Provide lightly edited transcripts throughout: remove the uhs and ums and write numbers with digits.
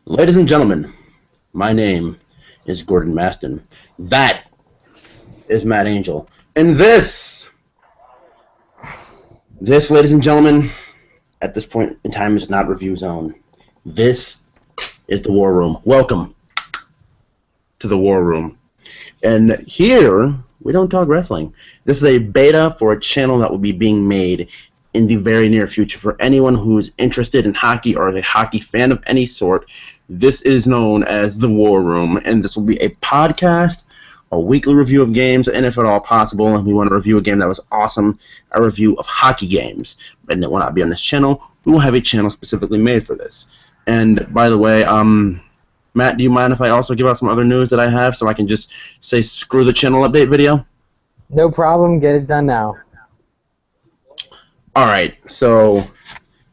Ladies and gentlemen, my name is Gordon Maston. That is Matt Angel. And this, ladies and gentlemen, at this point in time is not review zone. This is the War Room. Welcome to the War Room. And here, we don't talk wrestling. This is a beta for a channel that will be being made in the very near future. For anyone who is interested in hockey or is a hockey fan of any sort, this is known as the War Room, and this will be a podcast, a weekly review of games, and if at all possible, and we want to review a game that was awesome, a review of hockey games. And it will not be on this channel. We will have a channel specifically made for this. And by the way, Matt, do you mind if I also give out some other news that I have so I can just say screw the channel update video? No problem, get it done now. Alright, so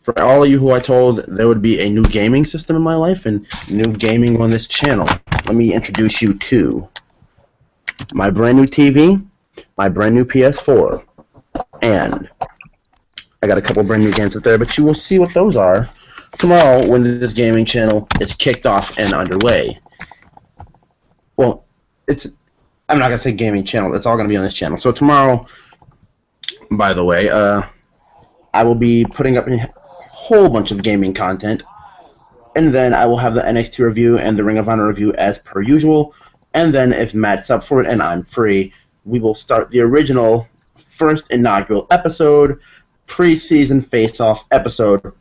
for all of you who I told there would be a new gaming system in my life and new gaming on this channel, let me introduce you to my brand new TV, my brand new PS4, and I got a couple brand new games up there, but you will see what those are tomorrow when this gaming channel is kicked off and underway. Well, I'm not going to say gaming channel, it's all going to be on this channel. So tomorrow, by the way, I will be putting up a whole bunch of gaming content, and then I will have the NXT review and the Ring of Honor review as per usual, and then if Matt's up for it and I'm free, we will start the original first inaugural episode, pre-season face-off episode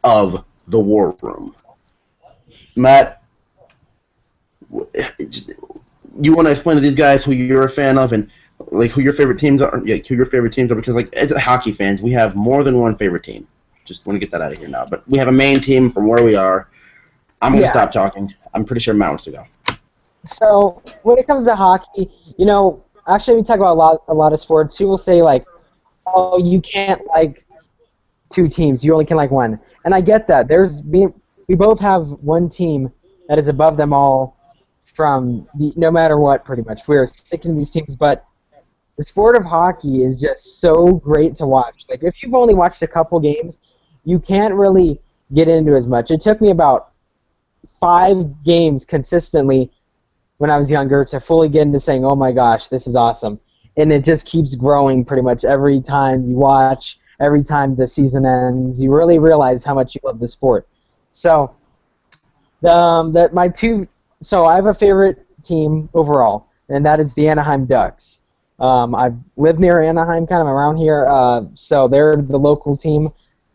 of the War Room. Matt, you want to explain to these guys who you're a fan of and like who your favorite teams are? Yeah, who your favorite teams are, because like as hockey fans, we have more than one favorite team. Just want to get that out of here now. But we have a main team from where we are. I'm gonna stop talking. I'm pretty sure Matt wants to go. So when it comes to hockey, actually we talk about a lot of sports. People say like, oh, you can't like two teams. You only can like one. And I get that. We both have one team that is above them all no matter what, pretty much. We're sticking to these teams, but the sport of hockey is just so great to watch. Like, if you've only watched a couple games, you can't really get into as much. It took me about 5 games consistently when I was younger to fully get into saying, oh my gosh, this is awesome. And it just keeps growing pretty much every time you watch, every time the season ends. You really realize how much you love the sport. So, so I have a favorite team overall, and that is the Anaheim Ducks. I live near Anaheim, kind of around here, so they're the local team.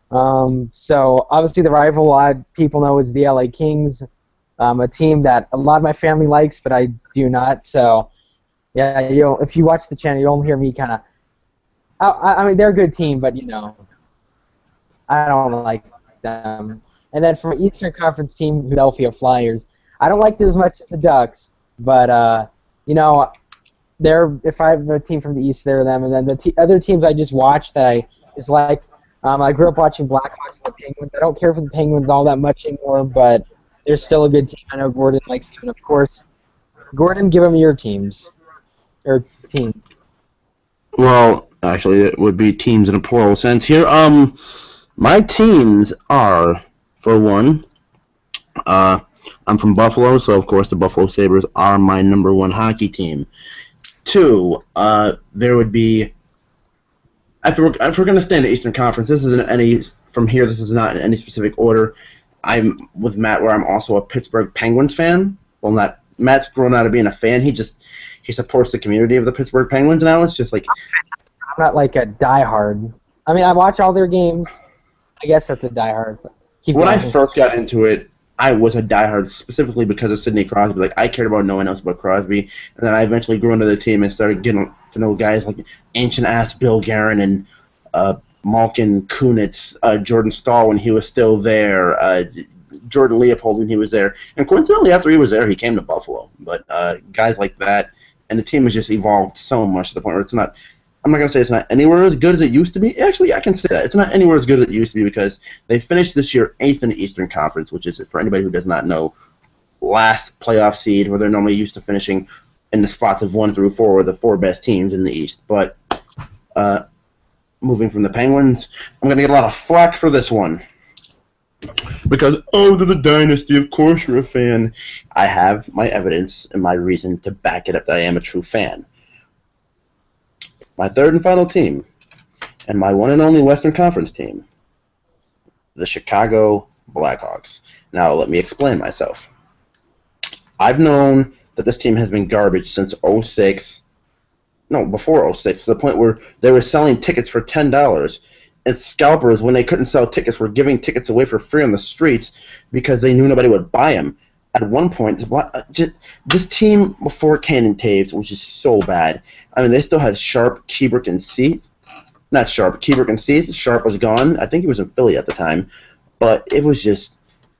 So obviously the rival, a lot of people know, is the LA Kings, a team that a lot of my family likes, but I do not. So yeah, if you watch the channel, you'll hear me kind of. I mean, they're a good team, but I don't like them. And then from Eastern Conference team, Philadelphia Flyers. I don't like them as much as the Ducks, but if I have a team from the East, they're them. And then the other teams I just watch that I just like. I grew up watching Blackhawks and the Penguins. I don't care for the Penguins all that much anymore, but they're still a good team. I know Gordon likes them, of course. Gordon, give them your teams. Or team. Well, actually, it would be teams in a plural sense here. My teams are, for one, I'm from Buffalo, so of course the Buffalo Sabres are my number one hockey team. 2, there would be, if we're going to stay in the Eastern Conference, this isn't any, from here, this is not in any specific order. I'm with Matt, where I'm also a Pittsburgh Penguins fan. Well, Matt's grown out of being a fan. He supports the community of the Pittsburgh Penguins now. It's just like, I'm not like a diehard. I mean, I watch all their games. I guess that's a diehard. When I first got into it, I was a diehard specifically because of Sidney Crosby. Like, I cared about no one else but Crosby. And then I eventually grew into the team and started getting to know guys like ancient-ass Bill Guerin and Malkin Kunitz, Jordan Stahl when he was still there, Jordan Leopold when he was there. And coincidentally, after he was there, he came to Buffalo. But guys like that, and the team has just evolved so much to the point where it's not, I'm not going to say it's not anywhere as good as it used to be. Actually, I can say that. It's not anywhere as good as it used to be because they finished this year 8th in the Eastern Conference, which is, for anybody who does not know, last playoff seed where they're normally used to finishing in the spots of 1 through 4 are the 4 best teams in the East. But moving from the Penguins, I'm going to get a lot of flack for this one. because, oh, they're the dynasty, of course you're a fan. I have my evidence and my reason to back it up that I am a true fan. My third and final team, and my one and only Western Conference team, the Chicago Blackhawks. Now, let me explain myself. I've known that this team has been garbage since '06. No, before '06, to the point where they were selling tickets for $10. And scalpers, when they couldn't sell tickets, were giving tickets away for free on the streets because they knew nobody would buy them. At one point, this team before Kane and Taves was just so bad. I mean, they still had Sharp, Keebrick, and Seath. Not Sharp, Keebrick and Seath. Sharp was gone. I think he was in Philly at the time. But it was just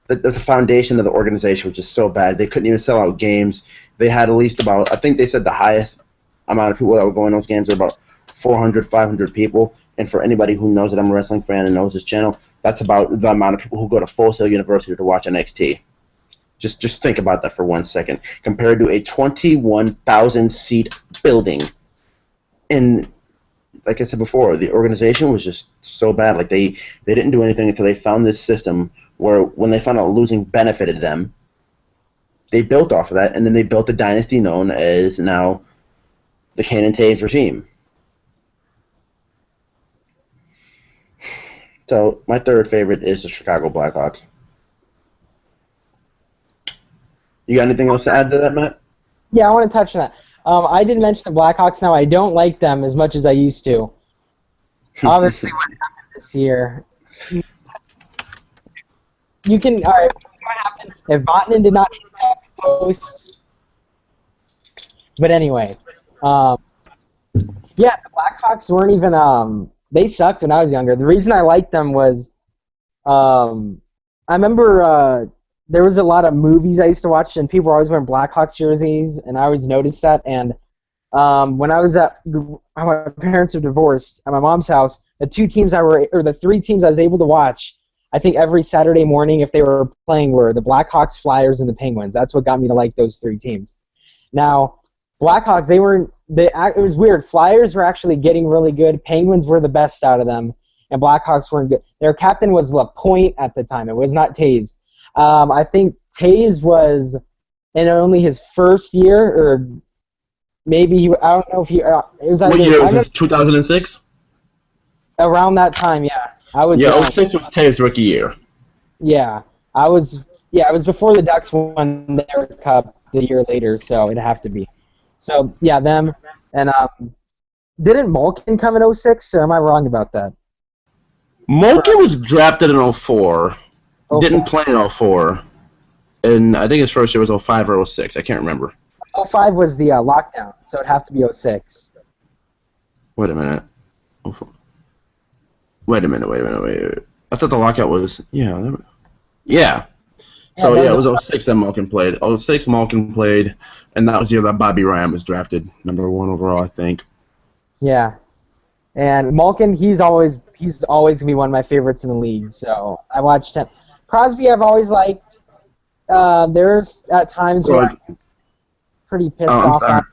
the foundation of the organization was just so bad. They couldn't even sell out games. They had at least about, I think they said the highest amount of people that were going to those games were about 400, 500 people. And for anybody who knows that I'm a wrestling fan and knows this channel, that's about the amount of people who go to Full Sail University to watch NXT. Just think about that for 1 second. Compared to a 21,000-seat building. And like I said before, the organization was just so bad. Like they didn't do anything until they found this system where when they found out losing benefited them, they built off of that, and then they built the dynasty known as now the Kane and Taves regime. So my third favorite is the Chicago Blackhawks. You got anything else to add to that, Matt? Yeah, I want to touch on that. I did mention the Blackhawks. Now I don't like them as much as I used to. Obviously, what happened this year? You can all right. What happened if Vatanen did not hit that post? But anyway, yeah, the Blackhawks weren't even. They sucked when I was younger. The reason I liked them was, I remember there was a lot of movies I used to watch, and people were always wearing Blackhawks jerseys, and I always noticed that. And when I was my parents were divorced at my mom's house, the three teams I was able to watch, I think every Saturday morning if they were playing, were the Blackhawks, Flyers, and the Penguins. That's what got me to like those three teams. Now, Blackhawks, it was weird. Flyers were actually getting really good. Penguins were the best out of them, and Blackhawks weren't good. Their captain was LaPointe at the time. It was not Taves. I think Taves was in only his first year, or maybe I don't know if he. It was what year was this? 2006. Around that time, yeah. Yeah, '06 was Taves' rookie year. Yeah, it was before the Ducks won their cup the year later, so it'd have to be. So yeah, them and didn't Malkin come in '06, or am I wrong about that? Malkin was drafted in '04. Didn't play in '04, and I think his first year was '05 or '06. I can't remember. '05 was the lockdown, so it'd have to be '06. Wait a minute. Wait a minute. I thought the lockout was yeah. So yeah, it was '06 that Malkin played. '06 Malkin played, and that was the year that Bobby Ryan was drafted number 1 overall, I think. Yeah, and Malkin, he's always gonna be one of my favorites in the league. So I watched him. Crosby, I've always liked. There's at times where I'm pretty pissed off at.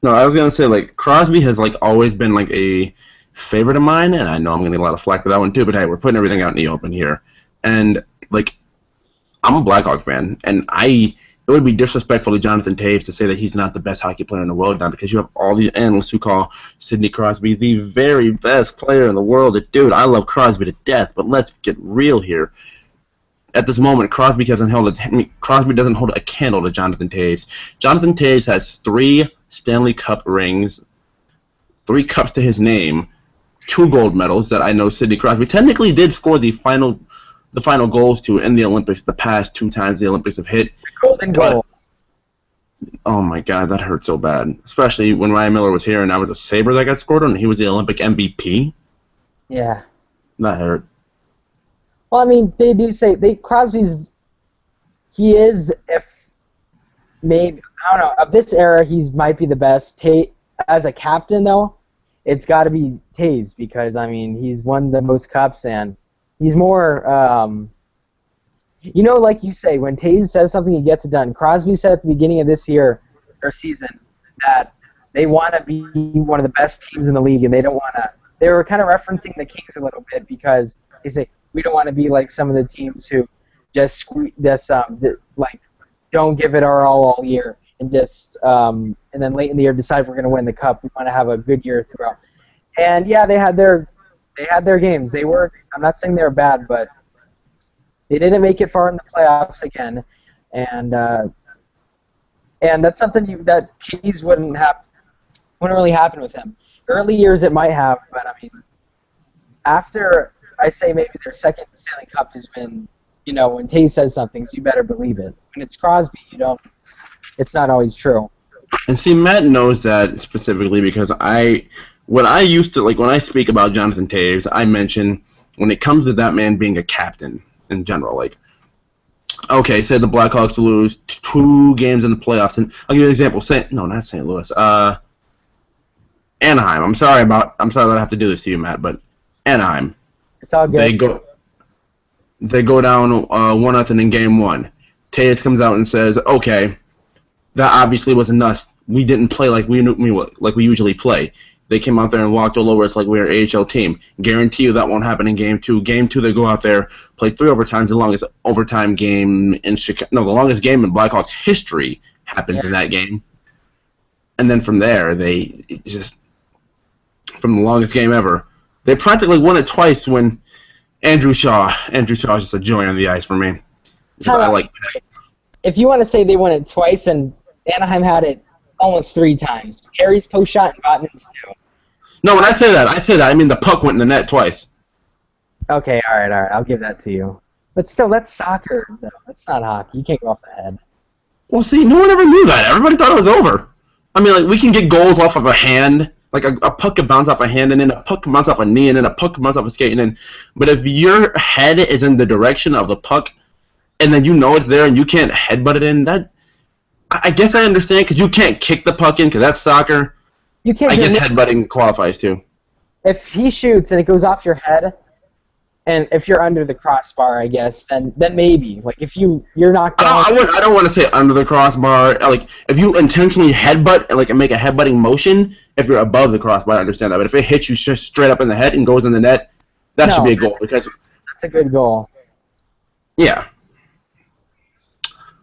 No, I was gonna say like Crosby has like always been like a favorite of mine, and I know I'm gonna get a lot of flack for that one too. But hey, we're putting everything out in the open here, and like I'm a Blackhawk fan, and it would be disrespectful to Jonathan Taves to say that he's not the best hockey player in the world now, because you have all these analysts who call Sidney Crosby the very best player in the world. Dude, I love Crosby to death, but let's get real here. At this moment, Crosby doesn't hold a candle to Jonathan Taves. Jonathan Taves has 3 Stanley Cup rings, 3 cups to his name, 2 gold medals that I know Sidney Crosby technically did score the final goals to in the Olympics the past 2 times the Olympics have hit. Golden goal. Oh my God, that hurt so bad. Especially when Ryan Miller was here and I was a Sabre that got scored on and he was the Olympic MVP. Yeah. That hurt. Well, I mean, they do say he is, if maybe, I don't know, of this era, he might be the best. As a captain, though, it's got to be Taves, because, I mean, he's won the most cups, and he's more, like you say, when Taves says something, he gets it done. Crosby said at the beginning of this year, or season, that they want to be one of the best teams in the league, and they don't want to. They were kind of referencing the Kings a little bit, because They say we don't want to be like some of the teams who just like don't give it our all year and just and then late in the year decide we're going to win the cup. We want to have a good year throughout. And yeah, they had their games. I'm not saying they were bad, but they didn't make it far in the playoffs again, and that's something that Tays wouldn't really happen with him. Early years it might have, but I mean, after I say maybe their second Stanley Cup is when when Tays says something, so you better believe it. When it's Crosby, it's not always true. And see, Matt knows that specifically because when I speak about Jonathan Taves, I mention when it comes to that man being a captain in general, like, okay, say the Blackhawks lose 2 games in the playoffs, and I'll give you an example. Not St. Louis, Anaheim. I'm sorry that I have to do this to you, Matt, but Anaheim. It's all good. They go down 1-0 in game 1. Taves comes out and says, okay, that obviously wasn't us. We didn't play like we usually play. They came out there and walked all over us like we were an AHL team. Guarantee you that won't happen in Game 2. Game 2, they go out there, play 3 overtimes. The longest overtime game in Chicago. No, the longest game in Blackhawks history happened in that game. And then from there, from the longest game ever, they practically won it twice when Andrew Shaw is just a joy on the ice for me. I like that. If you want to say they won it twice, and Anaheim had it almost 3 times. Carey's post shot and Botman's too. No, when I say that, I mean the puck went in the net twice. Okay, all right, I'll give that to you. But still, that's soccer, though. That's not hockey. You can't go off the head. Well, see, no one ever knew that. Everybody thought it was over. I mean, like, we can get goals off of a hand. Like, a puck can bounce off a hand, and then a puck can bounce off a knee, and then a puck can bounce off a skate, and then... But if your head is in the direction of the puck, and then you know it's there, and you can't headbutt it in, that... I guess I understand, because you can't kick the puck in, because that's soccer. You can't. I guess headbutting qualifies, too. If he shoots and it goes off your head, and if you're under the crossbar, I guess, then maybe. Like, if you're knocked down... I don't want to say under the crossbar. Like, if you intentionally headbutt, and make a headbutting motion, if you're above the crossbar, I understand that. But if it hits you straight up in the head and goes in the net, that should be a goal. Because that's a good goal. Yeah.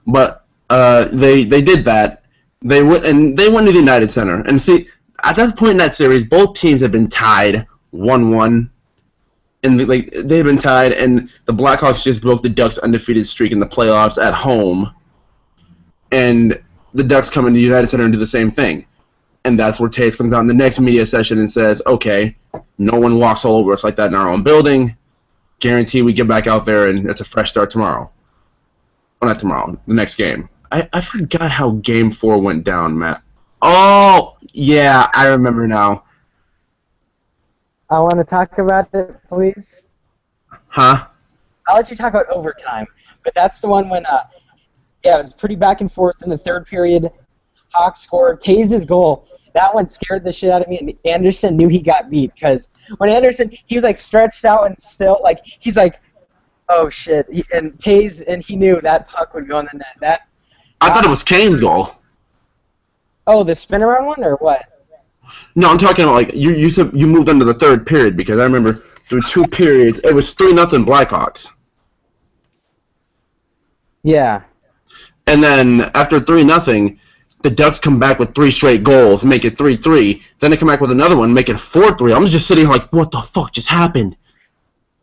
But they did that. They went to the United Center. And see, at that point in that series, both teams had been tied 1-1. And they've been tied, and the Blackhawks just broke the Ducks' undefeated streak in the playoffs at home. And the Ducks come into the United Center and do the same thing. And that's where Taves comes out in the next media session and says, okay, no one walks all over us like that in our own building. Guarantee we get back out there, and it's a fresh start tomorrow. Well, not tomorrow, the next game. I forgot how Game 4 went down, Matt. Oh, yeah, I remember now. I want to talk about it, please. Huh? I'll let you talk about overtime, but that's the one when, it was pretty back and forth in the third period. Hawks scored. Taves' goal, that one scared the shit out of me, and Anderson knew he got beat, because when Anderson, he was, stretched out and still, he's like, oh, shit, and Taves, and he knew that puck would go in the net. I thought it was Kane's goal. Oh, the spin around one, or what? No, I'm talking about, you said you moved into the third period, because I remember through 2 periods, it was 3-0 Blackhawks. Yeah. And then after 3-0, the Ducks come back with 3 straight goals, make it 3-3. Then they come back with another one, make it 4-3. I'm just sitting here like, what the fuck just happened?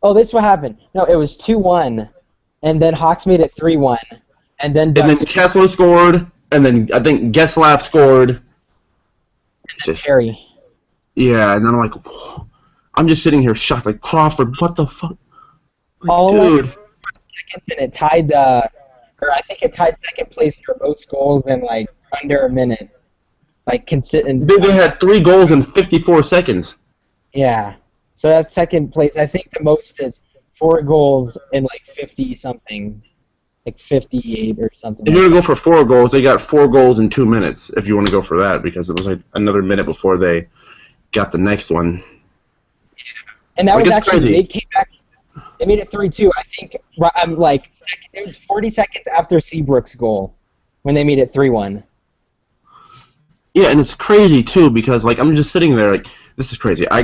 Oh, this is what happened. No, it was 2-1, and then Hawks made it 3-1, and then Kessler scored, and then I think Getzlaf scored. Harry. Yeah, and then I'm like, whoa. I'm just sitting here shocked, like, Crawford, what the fuck? Dude. Seconds, and it tied, or I think it tied second place for most goals in, under a minute. They had 3 goals in 54 seconds. Yeah. So that's second place. I think the most is 4 goals in, 50-something. 58 or something. If you want to go for 4 goals, they got 4 goals in 2 minutes, if you want to go for that, because it was another minute before they got the next one. Yeah. And that was actually, crazy. They came back, they made it 3-2. I think, it was 40 seconds after Seabrook's goal when they made it 3-1. Yeah, and it's crazy, too, because, I'm just sitting there, this is crazy. I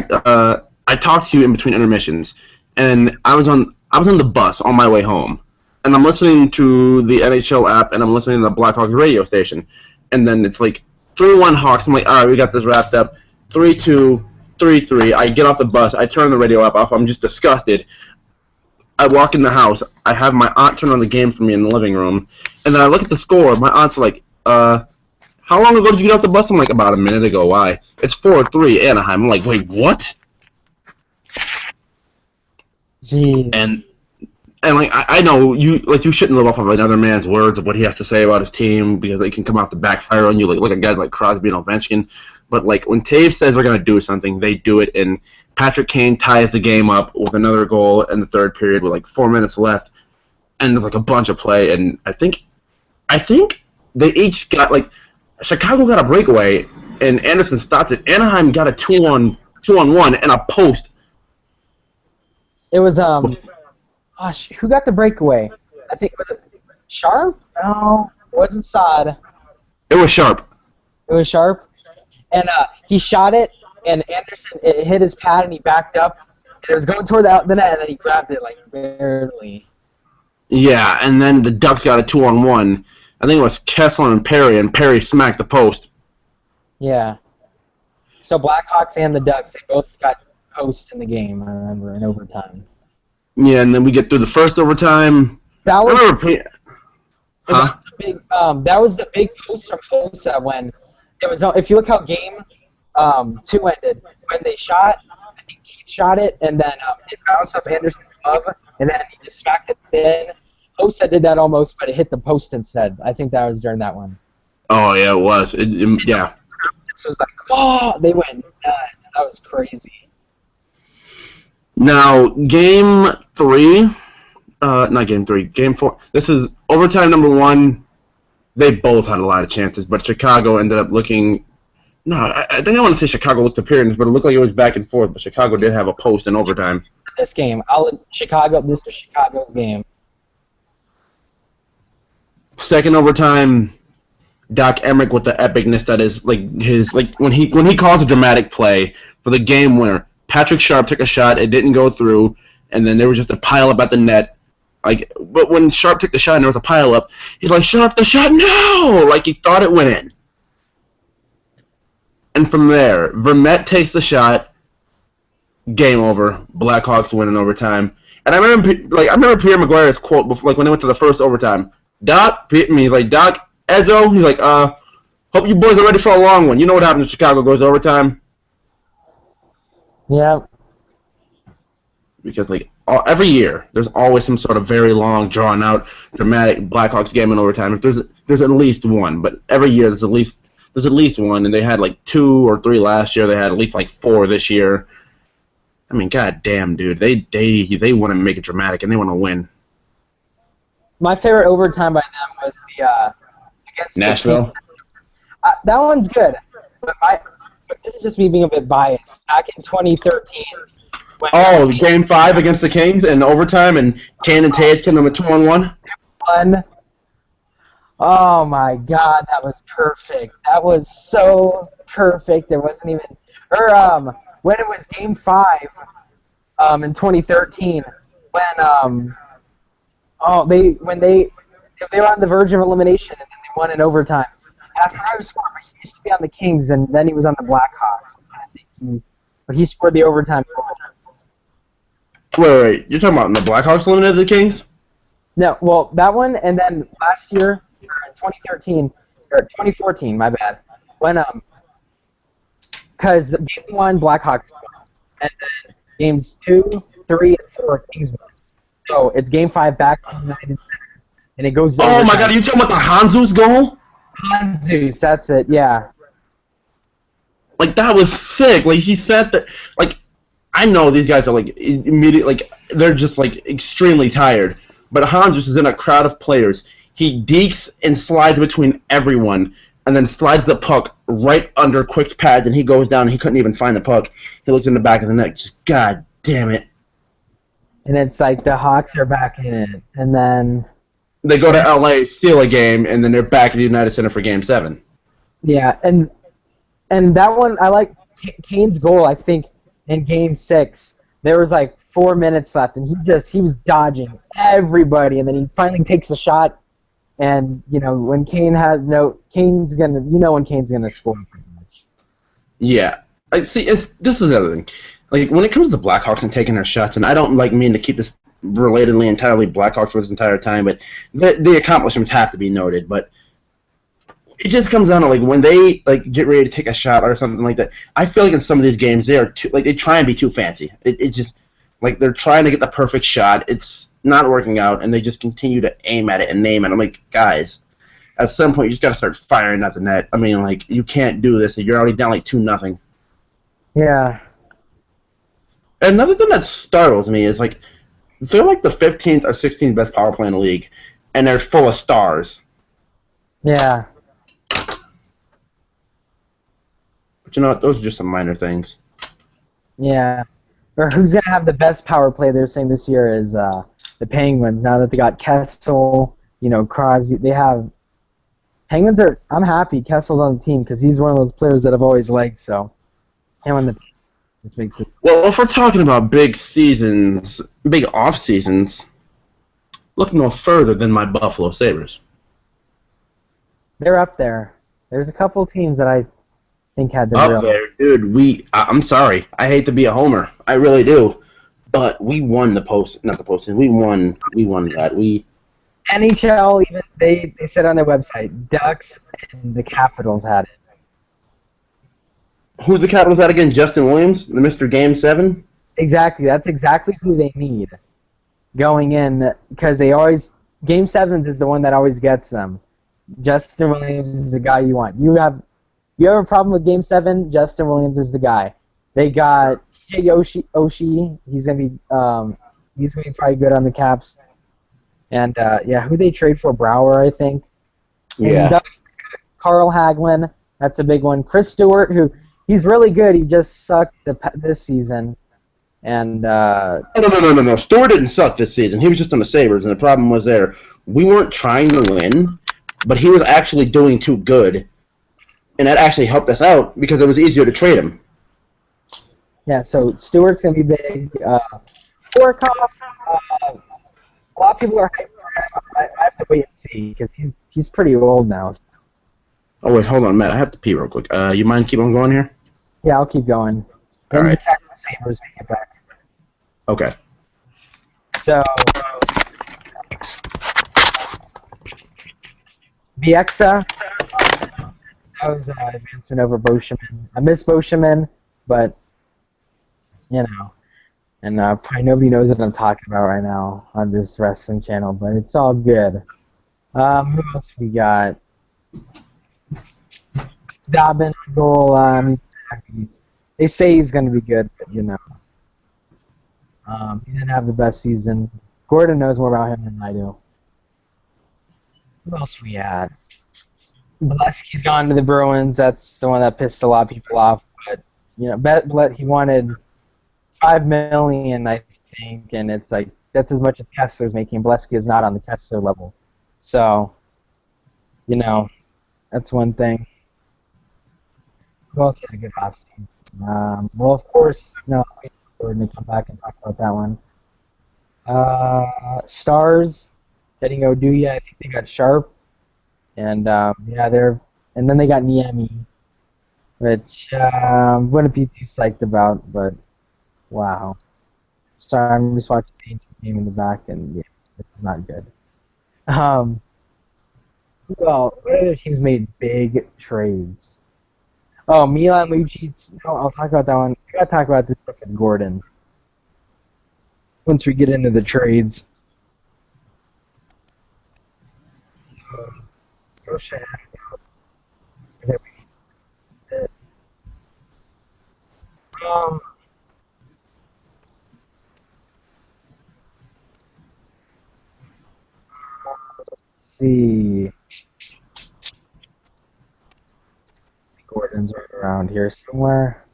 talked to you in between intermissions, and I was on the bus on my way home, and I'm listening to the NHL app, and I'm listening to the Blackhawks radio station, and then it's like 3-1 Hawks. I'm like, all right, we got this wrapped up. 3-2, 3-3. I get off the bus. I turn the radio app off. I'm just disgusted. I walk in the house. I have my aunt turn on the game for me in the living room, and then I look at the score. My aunt's like, how long ago did you get off the bus? I'm like, about a minute ago. Why? It's 4-3 Anaheim. I'm like, wait, what? Jeez. And like I know you shouldn't live off of another man's words of what he has to say about his team because it can come out to backfire on you. Like look at guys like Crosby and Ovechkin. But like when Taves says they're gonna do something, they do it. And Patrick Kane ties the game up with another goal in the third period with like 4 minutes left, and there's like a bunch of play. And I think they each got like Chicago got a breakaway and Anderson stopped it. Anaheim got a 2-on-1 and a post. It was gosh, who got the breakaway? I think was it Sharp? No, it wasn't Saad. It was Sharp. It was Sharp, and he shot it, and Anderson it hit his pad, and he backed up, and it was going toward the net, and then he grabbed it like barely. Yeah, and then the Ducks got a 2-on-1. I think it was Kessler and Perry smacked the post. Yeah. So Blackhawks and the Ducks, they both got posts in the game. I remember in overtime. Yeah, and then we get through the first overtime. That was Huh? big. That was the big post from Hossa when it was. If you look how game 2 ended, when they shot, I think Keith shot it, and then it bounced off Anderson's glove, and then he just smacked it in. Hossa did that almost, but it hit the post instead. I think that was during that one. Oh yeah, it was. Yeah. So it was like, oh, they went nuts. That was crazy. Now, game 3, not game 3, game 4. This is overtime number 1. They both had a lot of chances, but Chicago ended up looking. No, I think I want to say Chicago looked superior, but it looked like it was back and forth. But Chicago did have a post in overtime. This game, this was Chicago's game. Second overtime, Doc Emrick with the epicness that is when he calls a dramatic play for the game winner. Patrick Sharp took a shot, it didn't go through, and then there was just a pile up at the net. But when Sharp took the shot and there was a pile up, he's like, Sharp, the shot, no! Like he thought it went in. And from there, Vermette takes the shot, game over. Blackhawks win in overtime. And I remember Pierre McGuire's quote before, when they went to the first overtime. Doc, Edzo, he's like, hope you boys are ready for a long one. You know what happens if Chicago goes overtime? Yeah. Because every year, there's always some sort of very long, drawn-out, dramatic Blackhawks game in overtime. If there's at least one, but every year there's at least one, and they had 2 or 3 last year. They had at least 4 this year. I mean, god damn, dude, they want to make it dramatic and they want to win. My favorite overtime by them was the against Nashville. That one's good, but this is just me being a bit biased. Back in 2013. Game 5 against the Kings in overtime, and Kane and Taves came on a 2-on-1. Oh my God, that was perfect. That was so perfect. There wasn't even, when it was Game 5, in 2013, when they were on the verge of elimination and then they won in overtime. And I forgot who scored, but he used to be on the Kings and then he was on the Blackhawks. But he scored the overtime goal. Wait, you're talking about when the Blackhawks eliminated the Kings? No, well, that one, and then last year, in 2014, my bad, when, because Game 1, Blackhawks won, and then Games 2, 3, and 4, Kings won. So it's Game 5 back on United Center, and it goes to Oh my God, are you talking about the Hanzus goal? Hanzus, that's it, yeah. That was sick. He said that, I know these guys are immediately they're just extremely tired. But Hanzus is in a crowd of players. He dekes and slides between everyone, and then slides the puck right under Quick's pads, and he goes down and he couldn't even find the puck. He looks in the back of the net, just god damn it. And it's the Hawks are back in it, and then they go to LA, steal a game, and then they're back at the United Center for Game 7. Yeah, and that one I like Kane's goal. I think in Game 6 there was 4 minutes left, and he was dodging everybody, and then he finally takes a shot, and when Kane's gonna when Kane's gonna score pretty much. Yeah, I see. This is the other thing. Like when it comes to the Blackhawks and taking their shots, and I don't mean to keep this relatedly entirely Blackhawks for this entire time, but the accomplishments have to be noted. But it just comes down to when they get ready to take a shot or something like that. I feel like in some of these games they try and be too fancy. It's just they're trying to get the perfect shot. It's not working out, and they just continue to aim at it and name it. I'm like, guys, at some point you just got to start firing at the net. I mean, you can't do this. You're already down 2-0. Yeah. Another thing that startles me is they're the 15th or 16th best power play in the league, and they're full of stars. Yeah. But you know what? Those are just some minor things. Yeah. Or who's going to have the best power play they're saying this year is the Penguins. Now that they got Kessel, Crosby, they have... Penguins are... I'm happy Kessel's on the team because he's one of those players that I've always liked, so... Him on the... Which makes it... Well, if we're talking about big seasons, big off seasons, look no further than my Buffalo Sabres. They're up there. There's a couple teams that I think had the Up there, dude. I'm sorry. I hate to be a homer. I really do. But we won not the postseason. We won that. NHL, even they said on their website, Ducks and the Capitals had it. Who's the Capitals at again? Justin Williams, the Mr. Game 7? Exactly. That's exactly who they need going in because they always... Game 7 is the one that always gets them. Justin Williams is the guy you want. You have a problem with Game 7? Justin Williams is the guy. They got TJ Oshie. He's gonna be probably good on the Caps. And who they trade for? Brouwer, I think. Yeah. And Carl Hagelin. That's a big one. Chris Stewart, who he's really good. He just sucked this season. And No. Stewart didn't suck this season. He was just on the Sabres, and the problem was there. We weren't trying to win, but he was actually doing too good, and that actually helped us out because it was easier to trade him. Yeah, so Stewart's going to be big. Horikoff, a lot of people are hyped for him. I have to wait and see because he's pretty old now. Oh, wait, hold on, Matt. I have to pee real quick. You mind keep on going here? Yeah, I'll keep going. All right. Attack the Sabres when we get back. Okay. So, Bieksa, that was an advancement over Boscheman. I miss Boscheman, but, and probably nobody knows what I'm talking about right now on this wrestling channel, but it's all good. Who else we got? Dobbin goal. They say he's going to be good, but he didn't have the best season. Gordon knows more about him than I do. Who else we had? Bolesky's gone to the Bruins. That's the one that pissed a lot of people off. But he wanted $5 million, I think, and it's that's as much as Kessler's making. Bolesky is not on the Kessler level, so that's one thing. Who else had a good offseason? Well, of course, we're going to come back and talk about that one. Stars getting Oduya. I think they got Sharp, and and then they got Niemi, which wouldn't be too psyched about, but wow. Sorry, I'm just watching the game in the back, and yeah, it's not good. Well, what other teams made big trades? Oh, Milan Lucic. I'll talk about that one. I gotta talk about this stuff with Gordon once we get into the trades. Let's see. Gordon's right around here somewhere.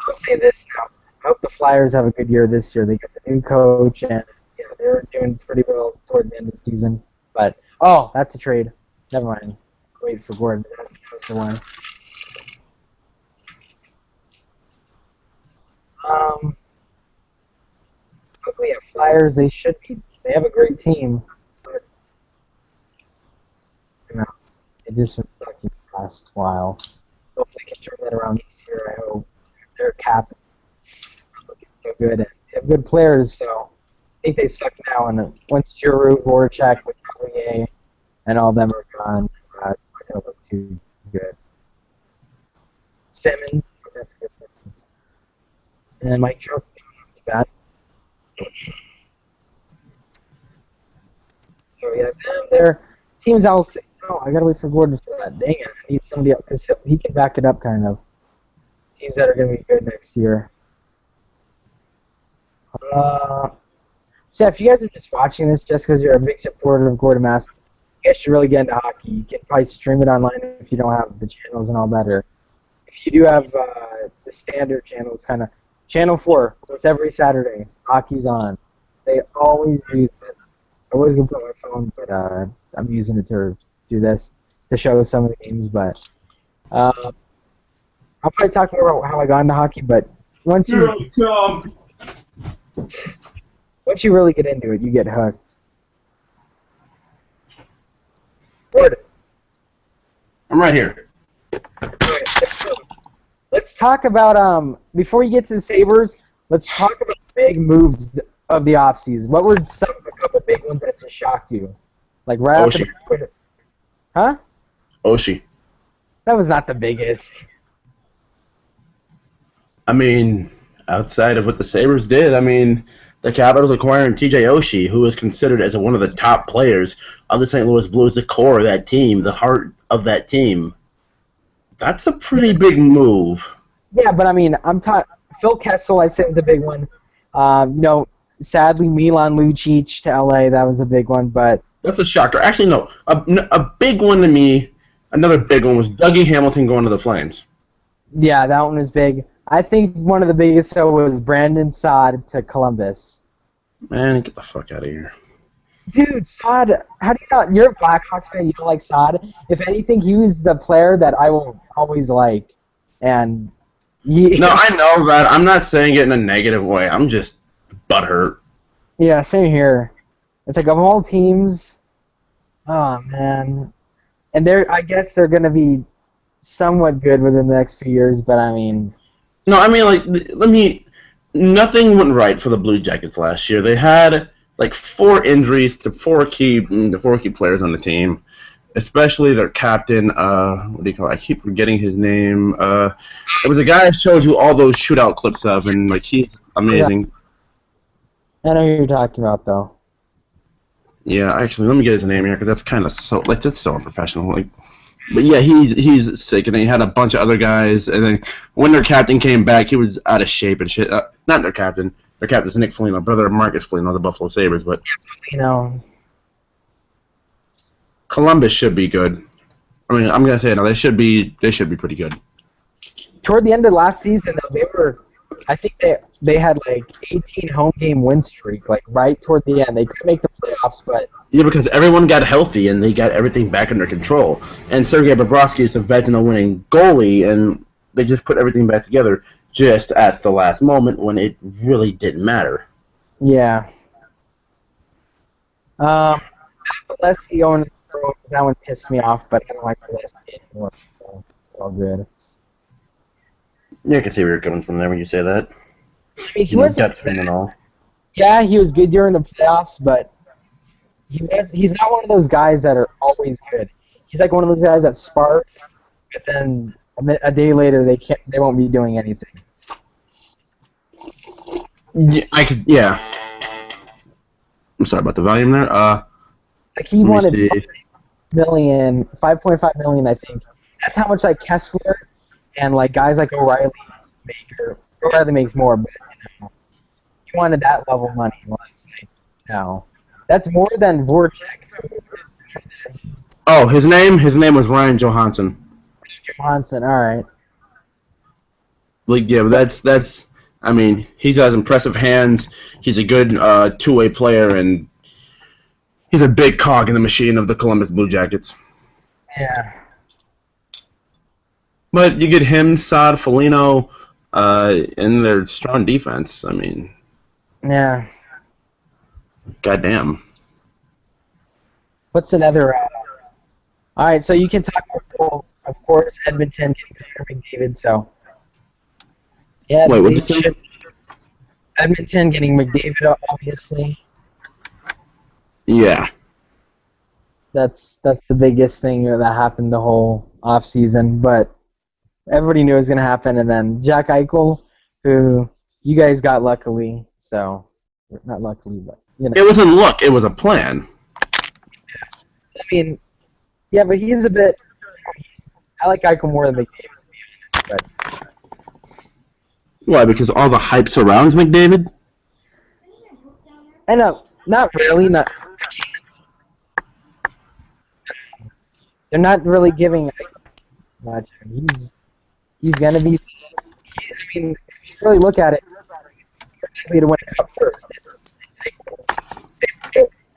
I'll say this now. I hope the Flyers have a good year this year. They got the new coach, and they're doing pretty well toward the end of the season. But, that's a trade. Never mind. Wait for Gordon. That's the one. outliers. They should be. They have a great team. But, you know, it just been sucking the last while. Hopefully, they can turn that around this year. I hope their cap is looking so good. And they have good players, so I think they suck now. And once Giroux, Voracek, Cavalier, and all them are gone, it's not going to look too good. Simmons, that's good. And Mike Trout's not bad. So yeah, their teams else. Oh, I gotta wait for Gordon for that. Dang it, I need somebody else because he can back it up, kind of. Teams that are gonna be good next year. So if you guys are just watching this just because you're a big supporter of Gordon Mass, you guys should really get into hockey. You can probably stream it online if you don't have the channels and all that. Or if you do have the standard channels, kind of Channel 4. It's every Saturday. Hockey's on. They always do it. I was gonna put my phone, but I'm using it to do this to show some of the games. But I'll probably talk more about how I got into hockey. But once you really get into it, you get hooked. Gordon. I'm right here. Let's talk about before you get to the Sabres. Let's talk about big moves of the offseason. What were a couple big ones that just shocked you? Like right Oshie. after Huh? Oshie. That was not the biggest. I mean, outside of what the Sabres did, I mean, the Capitals acquiring TJ Oshie, who is considered as one of the top players of the St. Louis Blues, the core of that team, the heart of that team. That's a pretty big move. Yeah, but I mean, Phil Kessel, I say, was a big one. Sadly, Milan Lucic to LA, that was a big one. But that's a shocker. Actually, no. A big one to me, another big one was Dougie Hamilton going to the Flames. Yeah, that one was big. I think one of the biggest was Brandon Saad to Columbus. Man, get the fuck out of here. Dude, Saad, how do you not? You're a Blackhawks fan, you don't like Saad. If anything, he was the player that I will always like. And no, I know that. I'm not saying it in a negative way. I'm just butthurt. Yeah, same here. It's like of all teams, oh man. And I guess they're gonna be somewhat good within the next few years, but I mean. No, I mean nothing went right for the Blue Jackets last year. They had like 4 injuries to the four key players on the team, especially their captain. What do you call it? I keep forgetting his name. It was a guy I showed you all those shootout clips of, and like he's amazing. Yeah. I know who you're talking about, though. Yeah, actually, let me get his name here because that's kind of that's so unprofessional. Like, but yeah, he's sick, and then he had a bunch of other guys, and then when their captain came back, he was out of shape and shit. Not their captain. Their captain's Nick Foligno, brother of Marcus Foligno, the Buffalo Sabres, but Columbus should be good. I mean, I'm gonna say no. They should be pretty good. Toward the end of last season, though, I think they had like 18 home game win streak, like right toward the end. They couldn't make the playoffs, but yeah, because everyone got healthy and they got everything back under control. And Sergei Bobrovsky is a Vezina-winning goalie, and they just put everything back together just at the last moment when it really didn't matter. Yeah. Leslie Owen, that one pissed me off, but I don't like Leslie anymore. So it's all good. Yeah, I can see where you're coming from there when you say that. I mean, he wasn't and all. Yeah, he was good during the playoffs, but he's not one of those guys that are always good. He's like one of those guys that spark, but then a day later they won't be doing anything. Yeah, I'm sorry about the volume there. Like he wanted $5.5 million, I think. That's how much like Kessler and like guys like O'Reilly make. O'Reilly makes more, but he wanted that level of money. Well, it's like, no, that's more than Voracek. Oh, his name was Ryan Johansson. Johansson, all right. Like, yeah, but that's. I mean, he has impressive hands. He's a good two-way player, and he's a big cog in the machine of the Columbus Blue Jackets. Yeah. But you get him, Saad, Foligno, in their strong defense. I mean. Yeah. Goddamn. What's another? All right, so you can talk about, of course, Edmonton getting Connor McDavid. So yeah, Wait, they what'd you say? should. Edmonton getting McDavid, obviously. Yeah. That's the biggest thing that happened the whole off season, but everybody knew it was gonna happen. And then Jack Eichel, who you guys got luckily, so not luckily, but you know. It wasn't luck. It was a plan. I mean, yeah, but he's a bit. I like Eichel more than McDavid, to be honest. But Why? Because all the hype surrounds McDavid? I know, not really. Not. They're not really giving Eichel much. He's gonna be. I mean, if you really look at it, he's likely to win a cup first.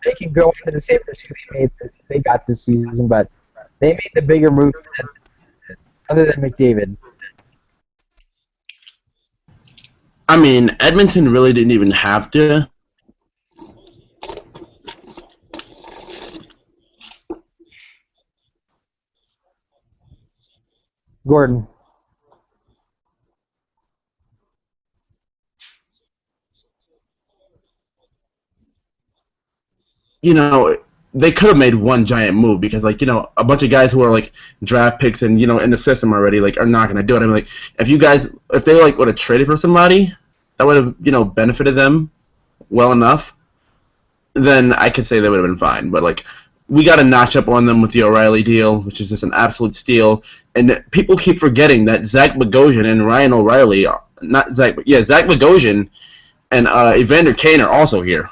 They can go into the same risk they got this season, but they made the bigger move other than McDavid. I mean, Edmonton really didn't even have to. Gordon. You know, they could have made one giant move because, like, you know, a bunch of guys who are like draft picks and you know in the system already, like, are not going to do it. I mean, like, if they like would have traded for somebody that would have benefited them well enough, then I could say they would have been fine. But like, we got a notch up on them with the O'Reilly deal, which is just an absolute steal. And people keep forgetting that Zach Bogosian and Ryan O'Reilly, Zach Bogosian and Evander Kane are also here.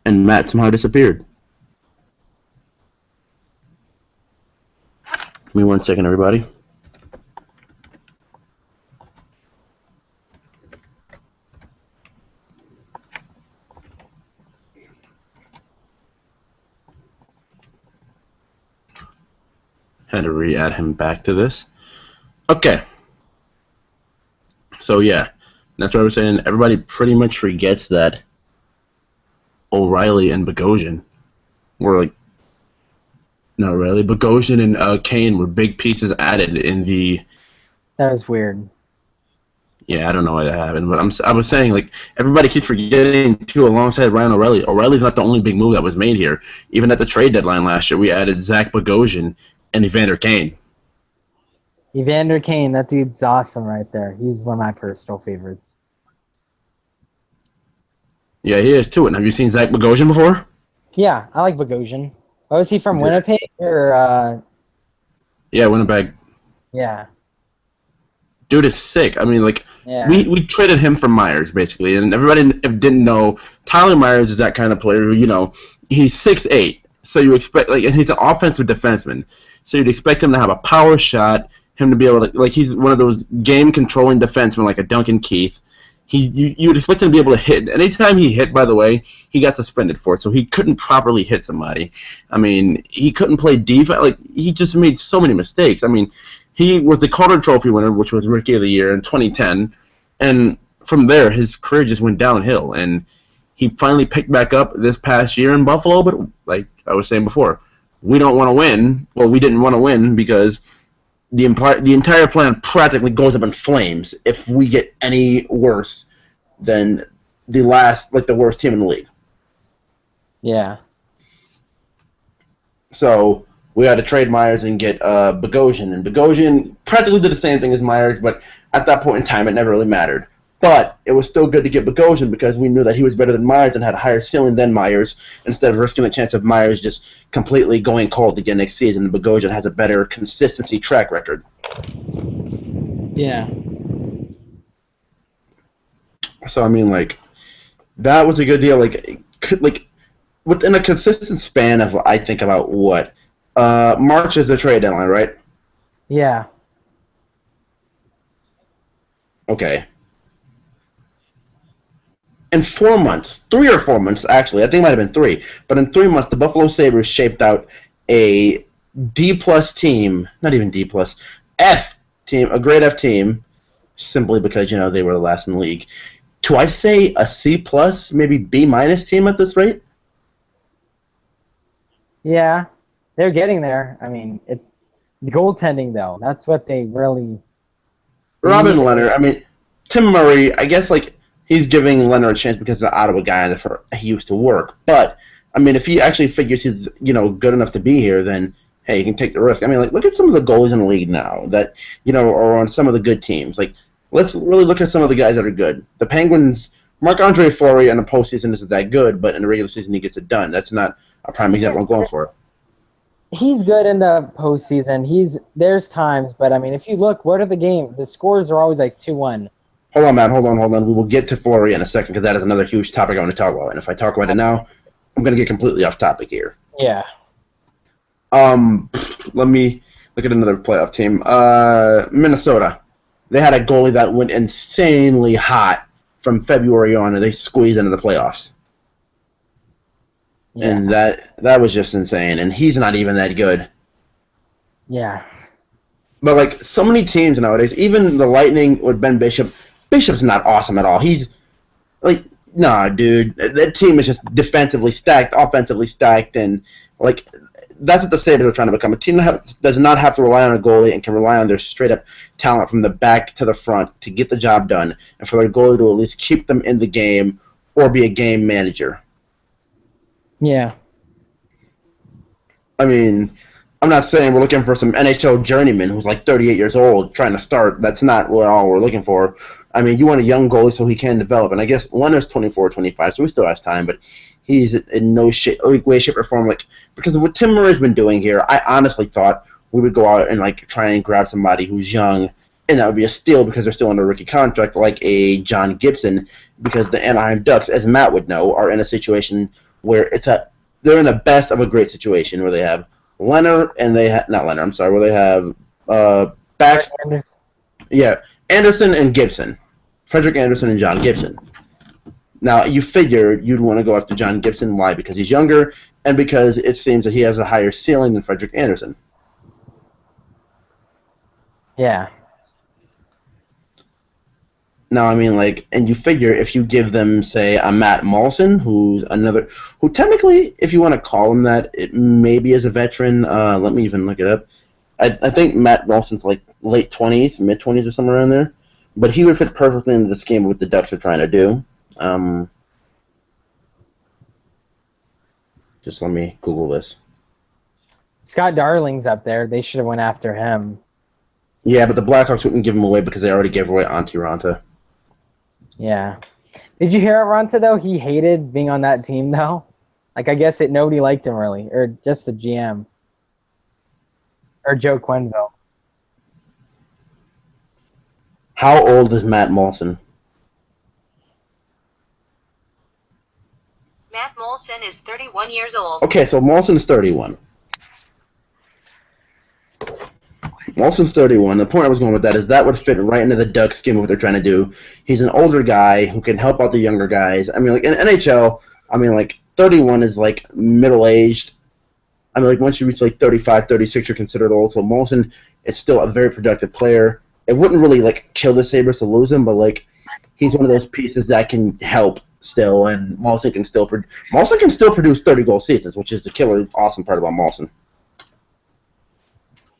And Matt somehow disappeared. Give me 1 second, everybody. Had to re-add him back to this. Okay. So yeah, that's what I was saying. Everybody pretty much forgets that O'Reilly and Bogosian were like, no, really, Bogosian and Kane were big pieces added in the. That was weird. Yeah, I don't know why that happened, but I was saying, like, everybody keeps forgetting too. Alongside Ryan O'Reilly, O'Reilly's not the only big move that was made here. Even at the trade deadline last year, we added Zach Bogosian and Evander Kane. Evander Kane, that dude's awesome right there. He's one of my personal favorites. Yeah, he is too. And have you seen Zach Bogosian before? Yeah, I like Bogosian. Oh, is he from Winnipeg or? Yeah, Winnipeg. Yeah. Dude is sick. I mean, like, Yeah. we traded him for Myers, basically, and everybody didn't know Tyler Myers is that kind of player who, you know, he's 6'8", so you expect, like, and he's an offensive defenseman, so you'd expect him to have a power shot, him to be able to, like, he's one of those game-controlling defensemen like a Duncan Keith. You'd expect him to be able to hit. Anytime he hit, by the way, he got suspended for it, so he couldn't properly hit somebody. I mean, he couldn't play defense. Like, he just made so many mistakes. I mean, he was the Calder Trophy winner, which was Rookie of the Year in 2010, and from there, his career just went downhill, and he finally picked back up this past year in Buffalo, but like I was saying before, we don't want to win. Well, we didn't want to win because the entire plan practically goes up in flames if we get any worse than the worst team in the league. Yeah. So we had to trade Myers and get Bogosian, and Bogosian practically did the same thing as Myers, but at that point in time, it never really mattered. But it was still good to get Bogosian because we knew that he was better than Myers and had a higher ceiling than Myers, instead of risking the chance of Myers just completely going cold again next season. Bogosian has a better consistency track record. Yeah. So, I mean, like, that was a good deal. Like within a consistent span of, I think, about what? March is the trade deadline, right? Yeah. Okay. In 4 months, 3 or 4 months, actually, I think it might have been 3, but in 3 months, the Buffalo Sabres shaped out a D-plus team, not even D-plus, F team, a grade F team, simply because they were the last in the league. Do I say a C plus, maybe B minus team at this rate? Yeah, they're getting there. I mean, the goaltending though, that's what they really Robin need. Leonard. I mean, Tim Murray. I guess he's giving Leonard a chance because the Ottawa guy that he used to work. But I mean, if he actually figures he's good enough to be here, then hey, he can take the risk. I mean, look at some of the goalies in the league now that are on some of the good teams. Let's really look at some of the guys that are good. The Penguins. Marc-Andre Fleury in the postseason isn't that good, but in the regular season he gets it done. That's not a prime example I'm going for. He's good in the postseason. There's times, but I mean, if you look, what are the scores are always like 2-1. Hold on, man. Hold on. We will get to Fleury in a second because that is another huge topic I want to talk about. And if I talk about it now, I'm going to get completely off topic here. Yeah. Let me look at another playoff team. Minnesota. They had a goalie that went insanely hot from February on, and they squeezed into the playoffs. Yeah. And that was just insane. And he's not even that good. Yeah. But so many teams nowadays, even the Lightning with Ben Bishop, Bishop's not awesome at all. He's nah, dude. That team is just defensively stacked, offensively stacked, and that's what the Sabres are trying to become. A team that does not have to rely on a goalie and can rely on their straight-up talent from the back to the front to get the job done, and for their goalie to at least keep them in the game or be a game manager. Yeah. I mean, I'm not saying we're looking for some NHL journeyman who's 38 years old trying to start. That's not what all we're looking for. I mean, you want a young goalie so he can develop. And I guess Leonard's 24, 25, so he still has time, but he's in no way, shape, or form. Because of what Tim Murray's been doing here, I honestly thought we would go out and try and grab somebody who's young, and that would be a steal because they're still under a rookie contract, like a John Gibson, because the Anaheim Ducks, as Matt would know, are in a situation where they're in the best of a great situation where they have Leonard and where they have Anderson and Gibson, Frederik Anderson and John Gibson. Now you figure you'd want to go after John Gibson. Why? Because he's younger and because it seems that he has a higher ceiling than Frederik Anderson. Yeah. Now, I mean, and you figure if you give them, say, a Matt Moulson, who technically, if you want to call him that, it maybe is a veteran. Let me even look it up. I think Matt Moulson's late 20s, mid 20s, or somewhere around there. But he would fit perfectly into the scheme of what the Ducks are trying to do. Just let me Google this. Scott Darling's up there. They should have went after him. Yeah, but the Blackhawks wouldn't give him away because they already gave away Antti Raanta. Yeah. Did you hear Raanta, though? He hated being on that team, though. I guess nobody liked him, really. Or just the GM. Or Joe Quenneville. How old is Matt Moulson? Matt Moulson is 31 years old. Okay, so Moulson is 31. Moulson's 31. The point I was going with that is that would fit right into the Ducks scheme of what they're trying to do. He's an older guy who can help out the younger guys. I mean, in NHL, 31 is middle-aged. I mean, once you reach 35, 36, you're considered old. So Moulson is still a very productive player. It wouldn't really kill the Sabres to lose him, but he's one of those pieces that can help still, and Moulson can still produce 30-goal seasons, which is the killer, awesome part about Moulson.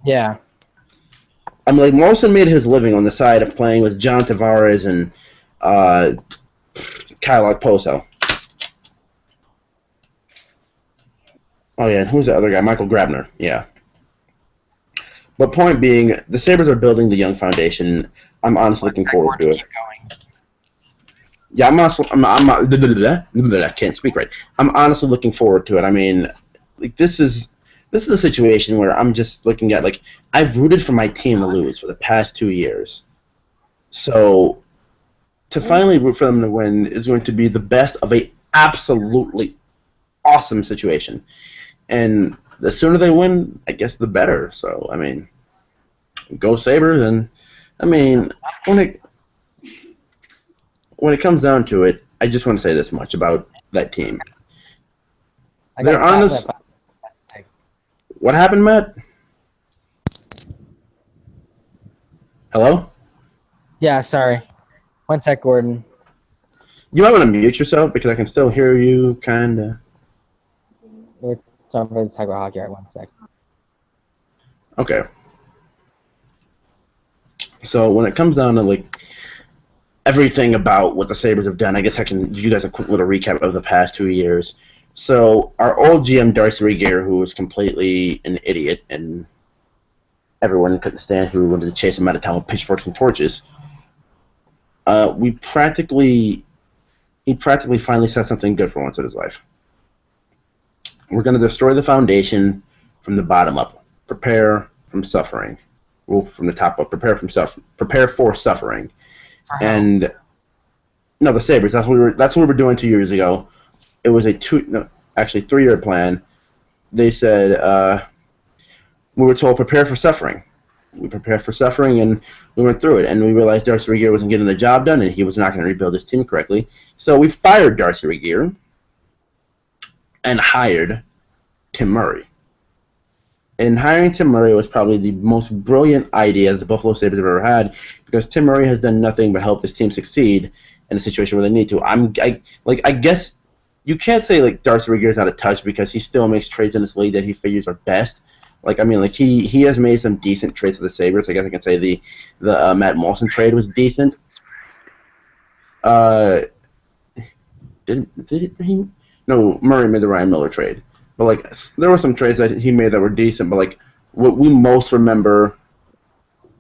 Yeah. I mean, Moulson made his living on the side of playing with John Tavares and Kyle Okposo. Oh, yeah, and who's the other guy? Michael Grabner, yeah. But point being, the Sabres are building the young foundation. I'm honestly looking forward to it. Yeah, I can't speak right. I'm honestly looking forward to it. I mean, this is a situation where I'm just looking at, I've rooted for my team to lose for the past 2 years. So, to finally root for them to win is going to be the best of a absolutely awesome situation. And the sooner they win, I guess the better. So, I mean, go Sabres. And, I mean, when it comes down to it, I just want to say this much about that team. They're honest. What happened, Matt? Hello? Yeah, sorry. One sec, Gordon. You might want to mute yourself because I can still hear you, kinda. We're talking about talk about hockey. Right, one sec. Okay. So when it comes down to like everything about what the Sabres have done, I guess I can give you guys a quick little recap of the past 2 years. So our old GM Darcy Regier, who was completely an idiot and everyone couldn't stand, who wanted to chase him out of town with pitchforks and torches. He practically finally said something good for once in his life. We're going to destroy the foundation from the bottom up. Prepare from suffering. Well, from the top up. Prepare for suffering. And no, the Sabres. That's what we were doing 2 years ago. It was a 3-year plan. They said we were told prepare for suffering. We prepared for suffering, and we went through it. And we realized Darcy Regier wasn't getting the job done, and he was not going to rebuild his team correctly. So we fired Darcy Regier and hired Tim Murray. And hiring Tim Murray was probably the most brilliant idea that the Buffalo Sabres have ever had, because Tim Murray has done nothing but help this team succeed in a situation where they need to. I guess you can't say like Darcy Regier's out of touch because he still makes trades in this league that he figures are best. He has made some decent trades for the Sabres. I guess I can say the Matt Moulson trade was decent. Did he? No, Murray made the Ryan Miller trade. But like there were some trades that he made that were decent. But like what we most remember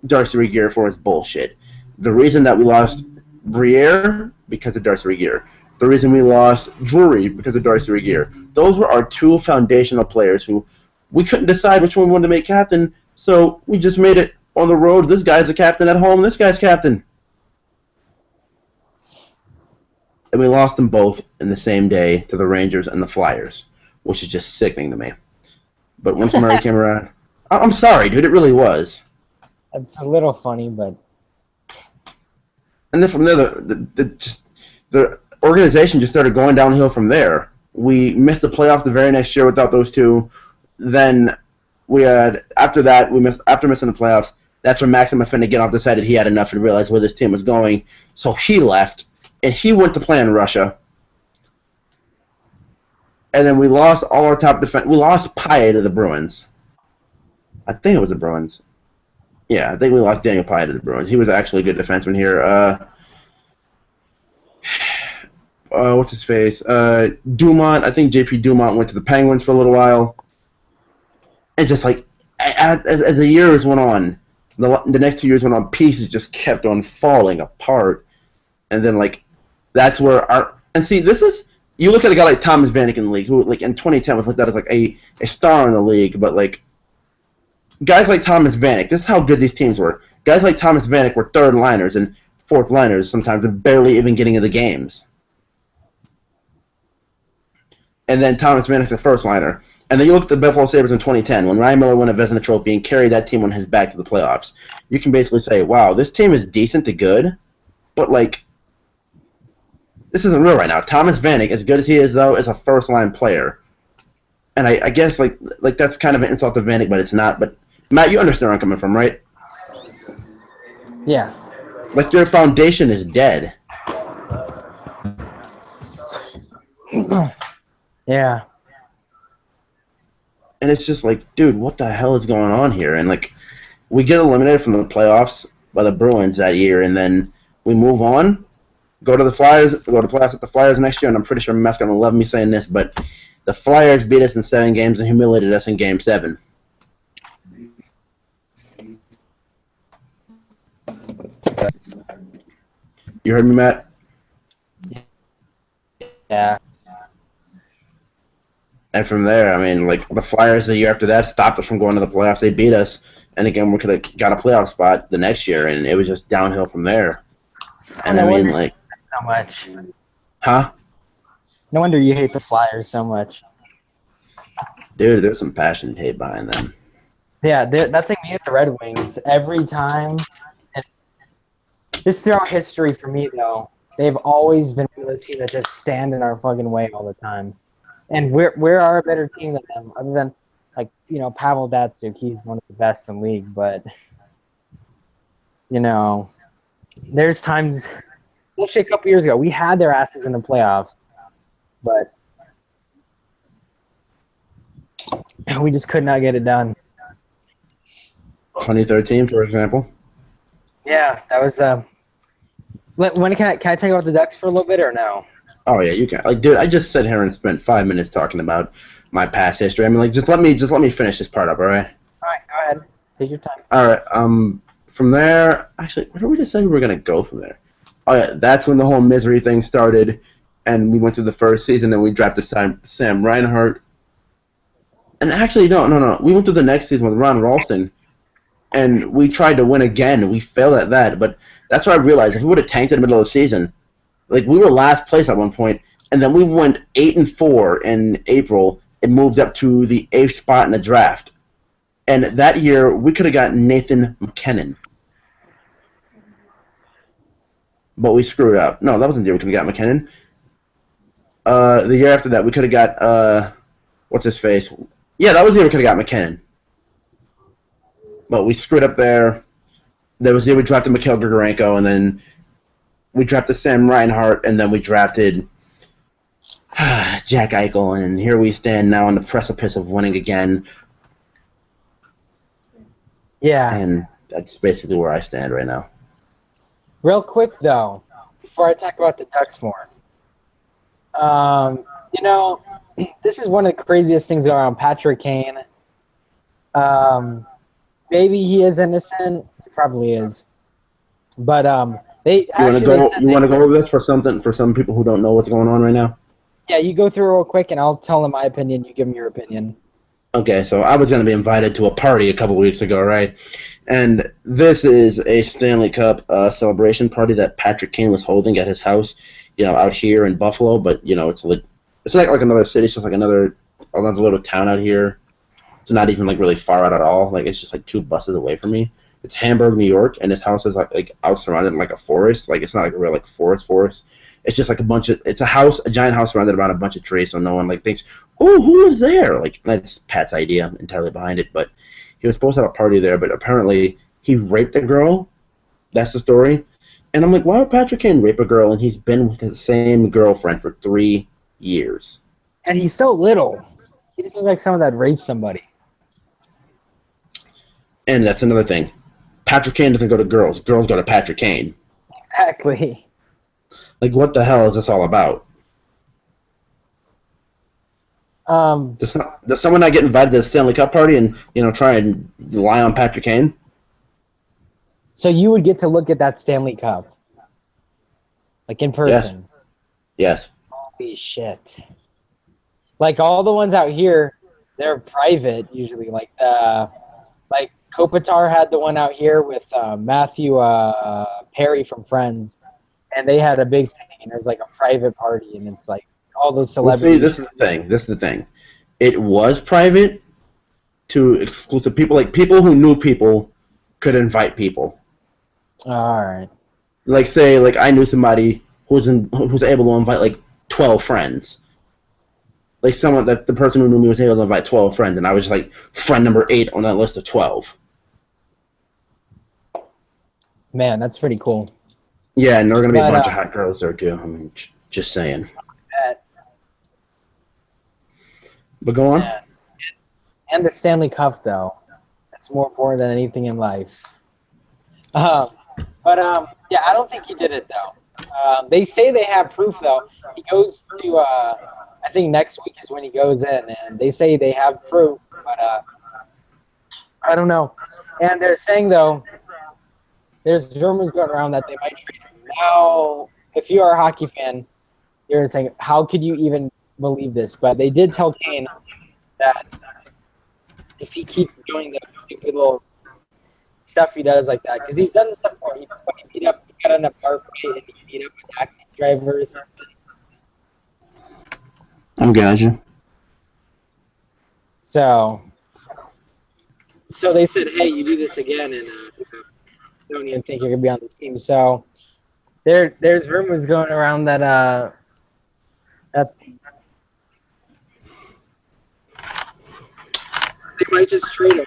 Darcy Regier for is bullshit. The reason that we lost Briere because of Darcy Regier. The reason we lost Drury because of Darcy Regier. Those were our two foundational players who we couldn't decide which one we wanted to make captain, so we just made it on the road. This guy's a captain at home, this guy's captain. And we lost them both in the same day to the Rangers and the Flyers, which is just sickening to me. But once Murray came around, I'm sorry, dude, it really was. It's a little funny, but... And then from there, the organization just started going downhill from there. We missed the playoffs the very next year without those two. Then after missing the playoffs, that's when Maxim Afinogenov decided he had enough and realized where this team was going. So he left, and he went to play in Russia. And then we lost all our top defense. We lost Pyatt to the Bruins. I think it was the Bruins. Yeah, I think we lost Daniel Pyatt to the Bruins. He was actually a good defenseman here. What's his face? Dumont. I think J.P. Dumont went to the Penguins for a little while. And just like as the years went on, the next 2 years went on, pieces just kept on falling apart. And then like that's where this is, you look at a guy like Thomas Vanek in the league, who like in 2010 was looked at as like a star in the league, but like guys like Thomas Vanek, this is how good these teams were. Guys like Thomas Vanek were third liners and fourth liners sometimes, and barely even getting into games. And then Thomas Vanek's a first liner. And then you look at the Buffalo Sabres in 2010, when Ryan Miller won a Vezina Trophy and carried that team on his back to the playoffs. You can basically say, wow, this team is decent to good, but like, this isn't real right now. Thomas Vanek, as good as he is, though, is a first-line player. And I guess like that's kind of an insult to Vanek, but it's not. But Matt, you understand where I'm coming from, right? Yeah. Like your foundation is dead. Yeah. And it's just like, dude, what the hell is going on here? And like, we get eliminated from the playoffs by the Bruins that year, and then we move on, go to the Flyers, go to playoffs at the Flyers next year, and I'm pretty sure Matt's gonna love me saying this, but the Flyers beat us in 7 games and humiliated us in Game 7. You heard me, Matt? Yeah. And from there, I mean, like, the Flyers the year after that stopped us from going to the playoffs. They beat us, and again, we could have got a playoff spot the next year, and it was just downhill from there. And I mean, like... So much. Huh? No wonder you hate the Flyers so much. Dude, there's some passion and hate behind them. Yeah, that's like me with the Red Wings. Every time... Just throughout history for me, though, they've always been one of those teams that just stand in our fucking way all the time. And we're a better team than them, other than, like, you know, Pavel Datsyuk. He's one of the best in the league, but, you know, there's times, especially a couple years ago, we had their asses in the playoffs, but we just could not get it done. 2013, for example. Yeah, that was. When can I talk about the Ducks for a little bit or no? Oh yeah, you can. Like, dude, I just sat here and spent 5 minutes talking about my past history. I mean, like, just let me finish this part up, all right? All right, go ahead. Take your time. All right. From there, actually, where did we decide we were gonna go from there? Oh yeah, that's when the whole misery thing started, and we went through the first season, and we drafted Sam Reinhart. And actually, no, we went through the next season with Ron Ralston, and we tried to win again. We failed at that, but that's what I realized. If we would have tanked in the middle of the season, like we were last place at one point, and then we went 8-4 in April and moved up to the 8th spot in the draft. And that year, we could have gotten Nathan McKinnon. But we screwed up. No, that wasn't the year we could have got McKinnon. The year after that, we could have got, what's his face? Yeah, that was the year we could have got McKinnon. But we screwed up there. There was the year we drafted Mikhail Grigorenko, and then we drafted Sam Reinhart, and then we drafted Jack Eichel, and here we stand now on the precipice of winning again. Yeah. And that's basically where I stand right now. Real quick though, before I talk about the Ducks more, you know, this is one of the craziest things going on. Patrick Kane. Maybe he is innocent. He probably is. But they You want to go? said You want to go over this for some people who don't know what's going on right now? Yeah, you go through real quick, and I'll tell them my opinion. You give them your opinion. Okay, so I was going to be invited to a party a couple weeks ago, right? And this is a Stanley Cup celebration party that Patrick Kane was holding at his house, out here in Buffalo. But it's not like another city; it's just like another little town out here. It's not even like really far out at all. Like it's just like 2 buses away from me. It's Hamburg, New York, and his house is like out surrounded in like a forest. Like it's not like a real like forest. It's just like it's a giant house surrounded around a bunch of trees, so no one like thinks, oh, who lives there? Like that's Pat's idea. I'm entirely behind it, but he was supposed to have a party there, but apparently he raped a girl. That's the story. And I'm like, why would Patrick Kane rape a girl? And he's been with his same girlfriend for 3 years. And he's so little. He doesn't look like someone that raped somebody. And that's another thing. Patrick Kane doesn't go to girls. Girls go to Patrick Kane. Exactly. Like, what the hell is this all about? Does someone not get invited to the Stanley Cup party and, try and lie on Patrick Kane? So you would get to look at that Stanley Cup? Like in person? Yes. Holy shit. Like all the ones out here, they're private usually. Like Kopitar had the one out here with Matthew Perry from Friends. And they had a big thing, and it was like a private party, and it's like all those celebrities. See, this is the thing. It was private to exclusive people. Like, people who knew people could invite people. All right. Like, say, like, I knew somebody who's able to invite, like, 12 friends. Like, the person who knew me was able to invite 12 friends, and I was, like, friend number 8 on that list of 12. Man, that's pretty cool. Yeah, and there are going to be a bunch of hot girls there, too. I mean, just saying. But go on. Yeah. And the Stanley Cup, though. That's more important than anything in life. Yeah, I don't think he did it, though. They say they have proof, though. He goes to, I think next week is when he goes in, and they say they have proof, but I don't know. And they're saying, though, there's rumors going around that they might trade him. Now, if you are a hockey fan, you're saying, how could you even believe this? But they did tell Kane that if he keeps doing the stupid little stuff he does like that, because he's done stuff before. He got in a bar fight and he beat up a taxi driver or something. I'm gotcha. So they said, hey, you do this again, and don't even think you're gonna be on the team. So there's rumors going around that they might just trade him.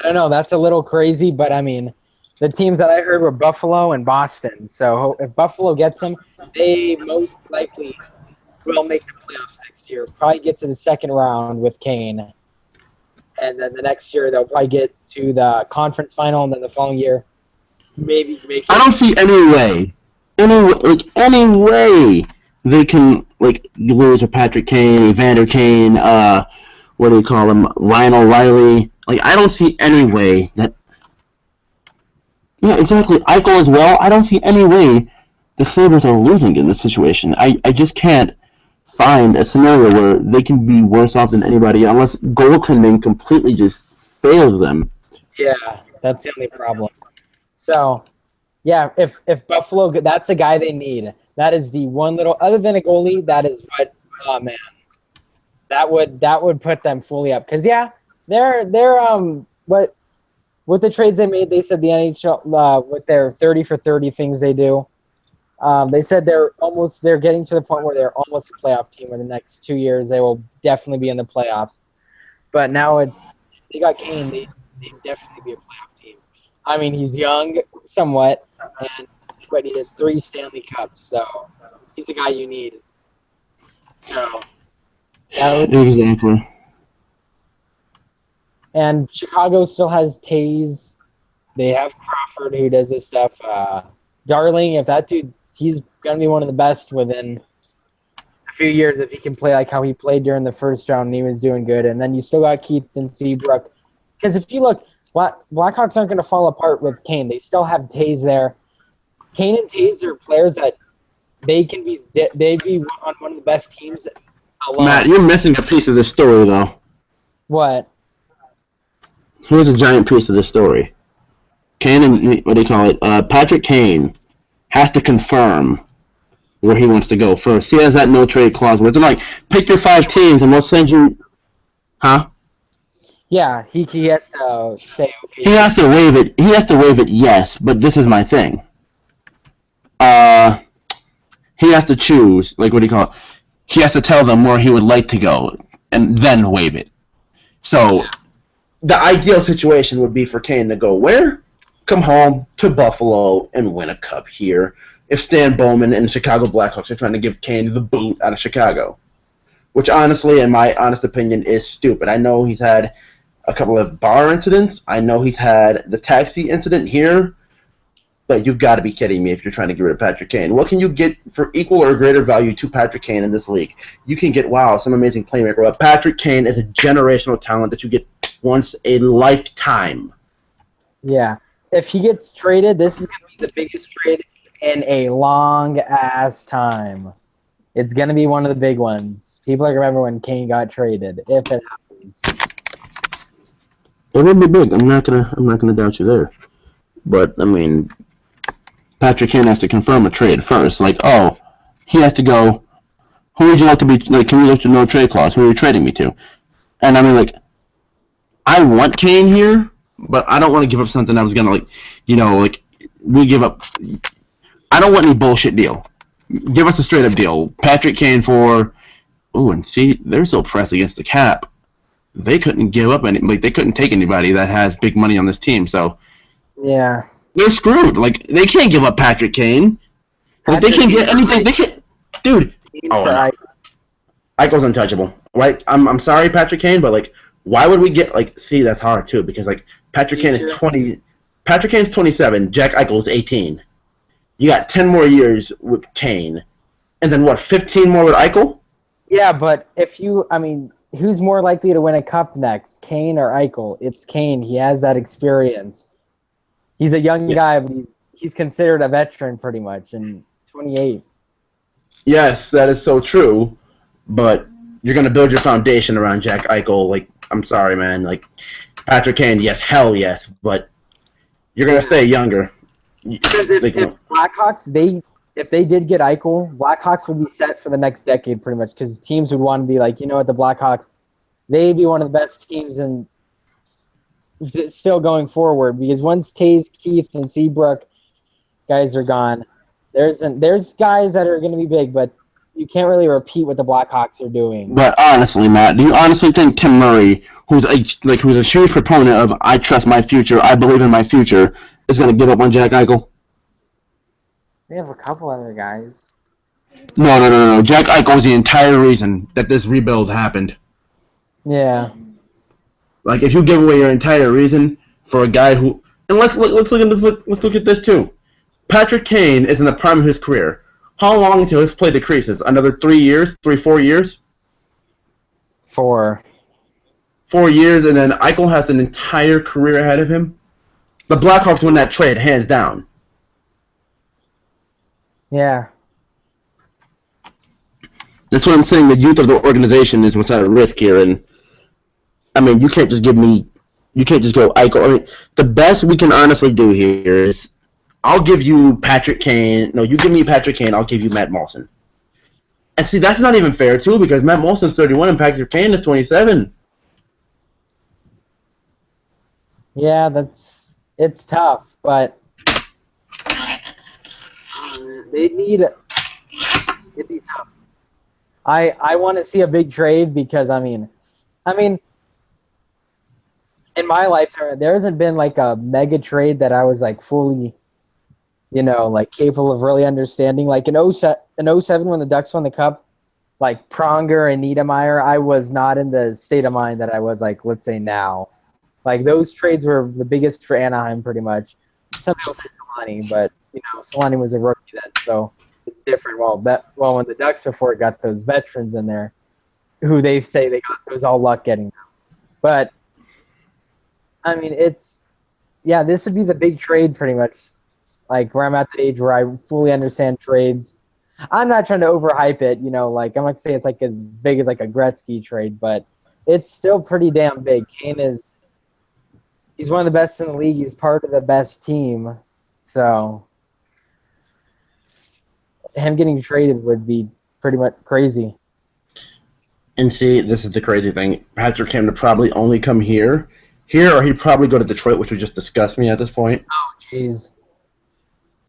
I don't know. That's a little crazy, but I mean, The teams that I heard were Buffalo and Boston. So if Buffalo gets them, they most likely will make the playoffs next year. Probably get to the second round with Kane. And then the next year they'll probably get to the conference final, and then the following year maybe make it. I don't see any way they can lose with Patrick Kane, Evander Kane, what do you call him, Ryan O'Reilly. I don't see any way that. Yeah, exactly. Eichel as well. I don't see any way the Sabres are losing in this situation. I just can't find a scenario where they can be worse off than anybody unless goaltending completely just fails them. Yeah, that's the only problem. So, yeah, if Buffalo, that's a guy they need. That is the one little, other than a goalie, that is what, oh man, that would put them fully up. Because yeah, they're with the trades they made, they said the NHL with their 30 for 30 things they do. They said they're getting to the point where they're almost a playoff team. In the next 2 years, they will definitely be in the playoffs. But now they got Kane. They definitely be a playoff team. I mean, he's young, somewhat, but he has 3 Stanley Cups, so he's the guy you need. So, Exactly. And Chicago still has Taves. They have Crawford who does this stuff. Darling, if that dude, he's going to be one of the best within a few years if he can play like how he played during the first round and he was doing good. And then you still got Keith and Seabrook. Because if you look, Blackhawks aren't going to fall apart with Kane. They still have Taves there. Kane and Taves are players that they can be on one of the best teams alone. Matt, you're missing a piece of this story, though. What? Here's a giant piece of this story. Kane and, what do you call it? Patrick Kane has to confirm where he wants to go first. He has that no trade clause where it's like, pick your 5 teams and we'll send you. Huh? Yeah, he has to say okay. He has to waive it. He has to waive it, yes, but this is my thing. He has to choose, what do you call it? He has to tell them where he would like to go and then waive it. So, the ideal situation would be for Kane to go where? Come home to Buffalo and win a cup here. If Stan Bowman and the Chicago Blackhawks are trying to give Kane the boot out of Chicago. Which honestly, in my honest opinion, is stupid. I know he's had a couple of bar incidents. I know he's had the taxi incident here. But you've got to be kidding me if you're trying to get rid of Patrick Kane. What can you get for equal or greater value to Patrick Kane in this league? You can get, some amazing playmaker. But Patrick Kane is a generational talent that you get once a lifetime. Yeah. If he gets traded, this is going to be the biggest trade in a long-ass time. It's going to be one of the big ones. People remember when Kane got traded, if it happens. It would be big. I'm not gonna doubt you there. But, I mean, Patrick Kane has to confirm a trade first. He has to go, who would you like to be, can we look to no trade clause? Who are you trading me to? And I mean, I want Kane here, but I don't want to give up something I was going to, we give up. I don't want any bullshit deal. Give us a straight-up deal. Patrick Kane for, and see, they're so pressed against the cap. They couldn't give up they couldn't take anybody that has big money on this team, so. Yeah. They're screwed. They can't give up Patrick Kane. They can't get anything. They can't. Dude. No. Eichel's untouchable. Right? I'm sorry, Patrick Kane, but why would we get see, that's hard too because Patrick Kane is 20. Patrick Kane's 27. Jack Eichel is 18. You got 10 more years with Kane, and then 15 more with Eichel? Yeah, but who's more likely to win a cup next, Kane or Eichel? It's Kane. He has that experience. He's a young guy, but he's considered a veteran pretty much, and 28. Yes, that is so true, but you're going to build your foundation around Jack Eichel. I'm sorry, man. Patrick Kane, yes, hell yes, but you're going to stay younger. Because if Blackhawks, if they did get Eichel, Blackhawks would be set for the next decade pretty much because teams would want to be the Blackhawks, they'd be one of the best teams in still going forward because once Taves, Keith, and Seabrook guys are gone, there's guys that are going to be big, but you can't really repeat what the Blackhawks are doing. But honestly, Matt, do you honestly think Tim Murray, who's a huge proponent of I trust my future, I believe in my future, is going to give up on Jack Eichel? They have a couple other guys. No. Jack Eichel is the entire reason that this rebuild happened. Yeah. Like, if you give away your entire reason for a guy who, and let's look at this. Let's look at this too. Patrick Kane is in the prime of his career. How long until his play decreases? Another 3 years? 4 years? 4. 4 years, and then Eichel has an entire career ahead of him. The Blackhawks win that trade, hands down. Yeah. That's what I'm saying. The youth of the organization is what's at risk here, and I mean, you can't just go Eichel. I mean, the best we can honestly do here is, I'll give you Patrick Kane. No, you give me Patrick Kane. I'll give you Matt Moulson. And see, that's not even fair too, because Matt Moulson's 31 and Patrick Kane is 27. Yeah, it's tough, but it'd be tough. I want to see a big trade because I mean, in my lifetime, there hasn't been like a mega trade that I was like fully, like capable of really understanding. Like in 07 when the Ducks won the Cup, like Pronger and Niedermeyer, I was not in the state of mind that I was like, let's say now. Like those trades were the biggest for Anaheim pretty much. Some people say Solani, but Solani was a rookie then, so it's different. Well, when the Ducks before got those veterans in there, who they say they got, it was all luck getting them. But I mean, this would be the big trade pretty much. Like where I'm at the age where I fully understand trades. I'm not trying to overhype it, like I'm not saying it's like as big as like a Gretzky trade, but it's still pretty damn big. Kane he's one of the best in the league. He's part of the best team. So him getting traded would be pretty much crazy. And see, this is the crazy thing. Patrick Kane would probably only come here, or he'd probably go to Detroit, which would just disgust me at this point. Oh, jeez.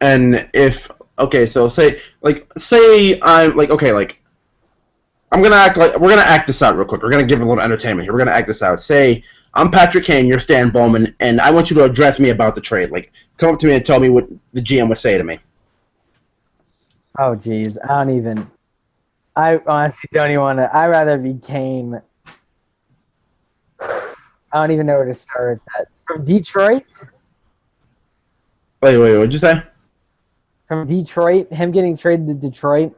And if, okay, so say I'm like, okay, like, we're gonna act this out real quick. We're gonna give a little entertainment here. We're gonna act this out. Say I'm Patrick Kane, you're Stan Bowman, and I want you to address me about the trade. Like, come up to me and tell me what the GM would say to me. Oh, jeez. I honestly don't even want to. I'd rather be Kane. I don't even know where to start with that. From Detroit? Wait, what'd you say? From Detroit? Him getting traded to Detroit?